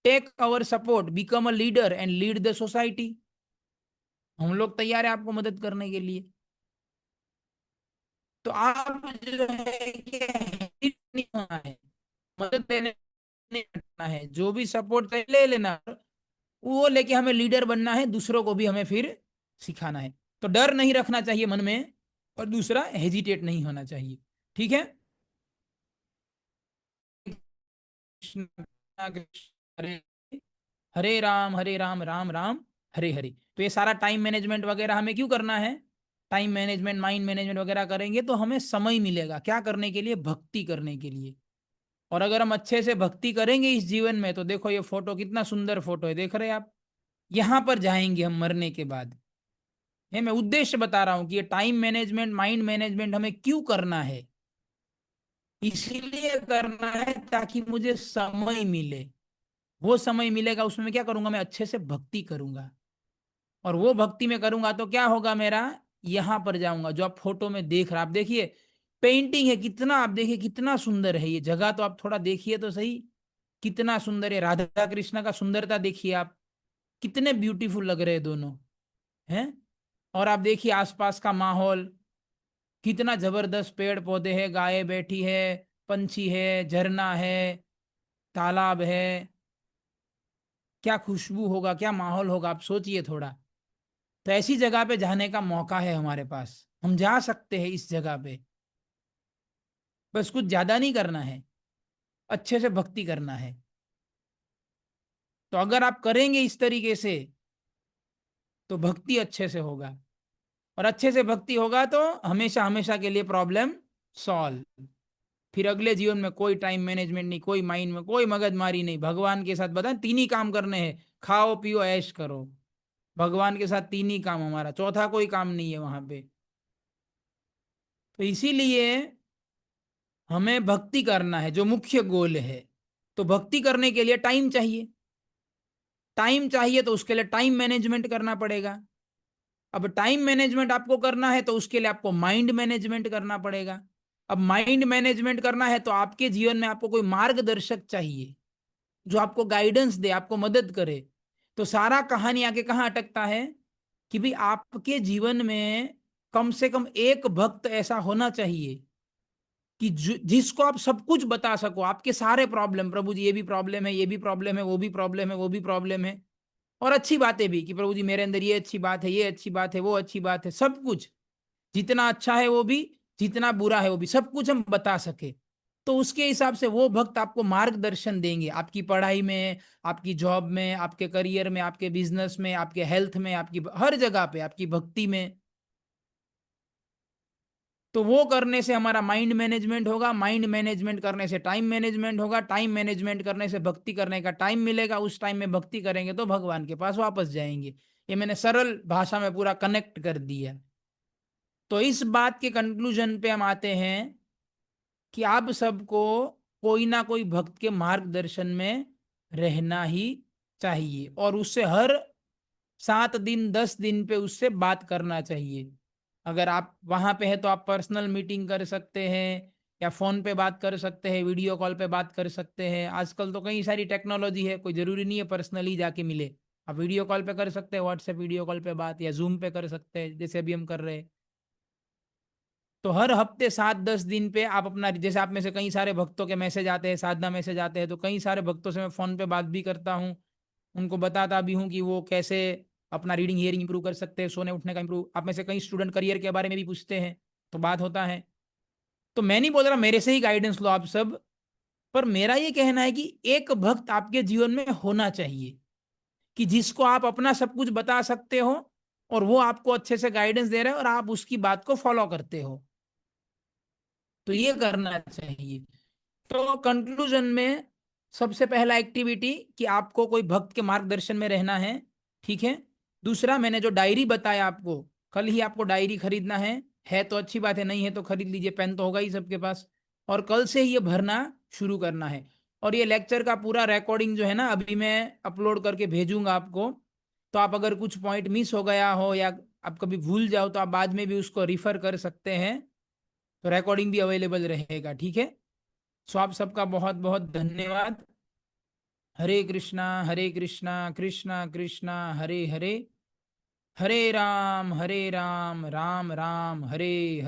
Take our support, become a leader and lead the society. हम लोग तैयार है आपको मदद करने के लिए। तो आप जो है कि hesitate नहीं होना है, मदद लेने नहीं हटना है, जो भी सपोर्ट ले लेना, वो लेके हमें लीडर बनना है, दूसरों को भी हमें फिर सिखाना है। तो डर नहीं रखना चाहिए मन में, और दूसरा हेजिटेट नहीं होना चाहिए। ठीक है। कृष्ण कृष्ण हरे हरे राम राम राम हरे हरे। तो ये सारा टाइम मैनेजमेंट वगैरह हमें क्यों करना है? टाइम मैनेजमेंट, माइंड मैनेजमेंट वगैरह करेंगे तो हमें समय मिलेगा क्या करने के लिए? भक्ति करने के लिए। और अगर हम अच्छे से भक्ति करेंगे इस जीवन में, तो देखो ये फोटो कितना सुंदर फोटो है, देख रहे हैं आप? यहां पर जाएंगे हम मरने के बाद। ये मैं उद्देश्य बता रहा हूं कि ये टाइम मैनेजमेंट, माइंड मैनेजमेंट हमें क्यों करना है। इसीलिए करना है ताकि मुझे समय मिले। वो समय मिलेगा, उसमें मैं क्या करूंगा? मैं अच्छे से भक्ति करूंगा। और वो भक्ति में करूंगा तो क्या होगा मेरा? यहां पर जाऊंगा जो आप फोटो में देख रहे, आप देखिए पेंटिंग है कितना, आप देखिए कितना सुंदर है ये जगह, तो आप थोड़ा देखिए तो सही, कितना सुंदर है। राधा कृष्ण का सुंदरता देखिए आप, कितने ब्यूटीफुल लग रहे हैं दोनों, हैं? और आप देखिए आसपास का माहौल कितना जबरदस्त, पेड़ पौधे हैं, गाय बैठी है, पंछी है, झरना है, तालाब है। क्या खुशबू होगा, क्या माहौल होगा, आप सोचिए थोड़ा। तो ऐसी जगह पे जाने का मौका है हमारे पास, हम जा सकते हैं इस जगह पे। बस कुछ ज्यादा नहीं करना है, अच्छे से भक्ति करना है। तो अगर आप करेंगे इस तरीके से, तो भक्ति अच्छे से होगा। और अच्छे से भक्ति होगा तो हमेशा हमेशा के लिए प्रॉब्लम सॉल्व। फिर अगले जीवन में कोई टाइम मैनेजमेंट नहीं, कोई माइंड में कोई मगजमारी नहीं, भगवान के साथ बताएं तीन ही काम करने हैं, खाओ पियो ऐश करो। भगवान के साथ तीन ही काम, हमारा चौथा कोई काम नहीं है वहां पे। तो इसीलिए हमें भक्ति करना है, जो मुख्य गोल है। तो भक्ति करने के लिए टाइम चाहिए, टाइम चाहिए तो उसके लिए टाइम मैनेजमेंट करना पड़ेगा। अब टाइम मैनेजमेंट आपको करना है तो उसके लिए आपको माइंड मैनेजमेंट करना पड़ेगा। अब माइंड मैनेजमेंट करना है तो आपके जीवन में आपको कोई मार्गदर्शक चाहिए, जो आपको गाइडेंस दे, आपको मदद करे। तो सारा कहानी आके कहाँ अटकता है कि भाई आपके जीवन में कम से कम एक भक्त ऐसा होना चाहिए कि जिसको आप सब कुछ बता सको, आपके सारे प्रॉब्लम, प्रभु जी ये भी प्रॉब्लम है, ये भी प्रॉब्लम है, वो भी प्रॉब्लम है, वो भी प्रॉब्लम है। और अच्छी बातें भी कि प्रभु जी मेरे अंदर ये अच्छी बात है, ये अच्छी बात है, वो अच्छी बात है, सब कुछ जितना अच्छा है वो भी, जितना बुरा है वो भी, सब कुछ हम बता सके। तो उसके हिसाब से वो भक्त आपको मार्गदर्शन देंगे, आपकी पढ़ाई में, आपकी जॉब में, आपके करियर में, आपके बिजनेस में, आपके हेल्थ में, आपकी हर जगह पे, आपकी भक्ति में। तो वो करने से हमारा माइंड मैनेजमेंट होगा, माइंड मैनेजमेंट करने से टाइम मैनेजमेंट होगा, टाइम मैनेजमेंट करने से भक्ति करने का टाइम मिलेगा, उस टाइम में भक्ति करेंगे तो भगवान के पास वापस जाएंगे। ये मैंने सरल भाषा में पूरा कनेक्ट कर दिया। तो इस बात के कंक्लूजन पे हम आते हैं कि आप सबको कोई ना कोई भक्त के मार्गदर्शन में रहना ही चाहिए, और उससे हर 7 दिन 10 दिन पे उससे बात करना चाहिए। अगर आप वहां पे है तो आप पर्सनल मीटिंग कर सकते हैं, या फोन पे बात कर सकते हैं, वीडियो कॉल पे बात कर सकते हैं। आजकल तो कई सारी टेक्नोलॉजी है, कोई जरूरी नहीं है पर्सनली जाके मिले। आप वीडियो कॉल पे कर सकते हैं, व्हाट्सएप वीडियो कॉल पे बात, या जूम पे कर सकते हैं जैसे अभी हम कर रहे हैं। तो हर हफ्ते 7-10 दिन पे आप अपना, जैसे आप में से कई सारे भक्तों के मैसेज आते हैं, साधना मैसेज आते हैं, तो कई सारे भक्तों से मैं फोन पे बात भी करता हूँ, उनको बताता भी हूँ कि वो कैसे अपना रीडिंग हियरिंग इंप्रूव कर सकते हैं, सोने उठने का इंप्रूव। आप में से कई स्टूडेंट करियर के बारे में भी पूछते हैं, तो बात होता है। तो मैं नहीं बोल रहा मेरे से ही गाइडेंस लो आप सब, पर मेरा ये कहना है कि एक भक्त आपके जीवन में होना चाहिए, कि जिसको आप अपना सब कुछ बता सकते हो, और वो आपको अच्छे से गाइडेंस दे रहे हैं और आप उसकी बात को फॉलो करते हो। तो ये करना चाहिए। तो कंक्लूजन में सबसे पहला एक्टिविटी कि आपको कोई भक्त के मार्गदर्शन में रहना है। ठीक है। दूसरा, मैंने जो डायरी बताया आपको, कल ही आपको डायरी खरीदना है तो अच्छी बात है, नहीं है तो खरीद लीजिए, पेन तो होगा ही सबके पास। और कल से ही ये भरना शुरू करना है। और ये लेक्चर का पूरा रिकॉर्डिंग जो है ना, अभी मैं अपलोड करके भेजूंगा आपको। तो आप अगर कुछ पॉइंट मिस हो गया हो, या आप कभी भूल जाओ, तो आप बाद में भी उसको रिफर कर सकते हैं। तो रिकॉर्डिंग भी अवेलेबल रहेगा। ठीक है। सो आप सबका बहुत बहुत धन्यवाद। हरे कृष्णा कृष्णा कृष्णा हरे हरे, हरे राम राम राम हरे हरे।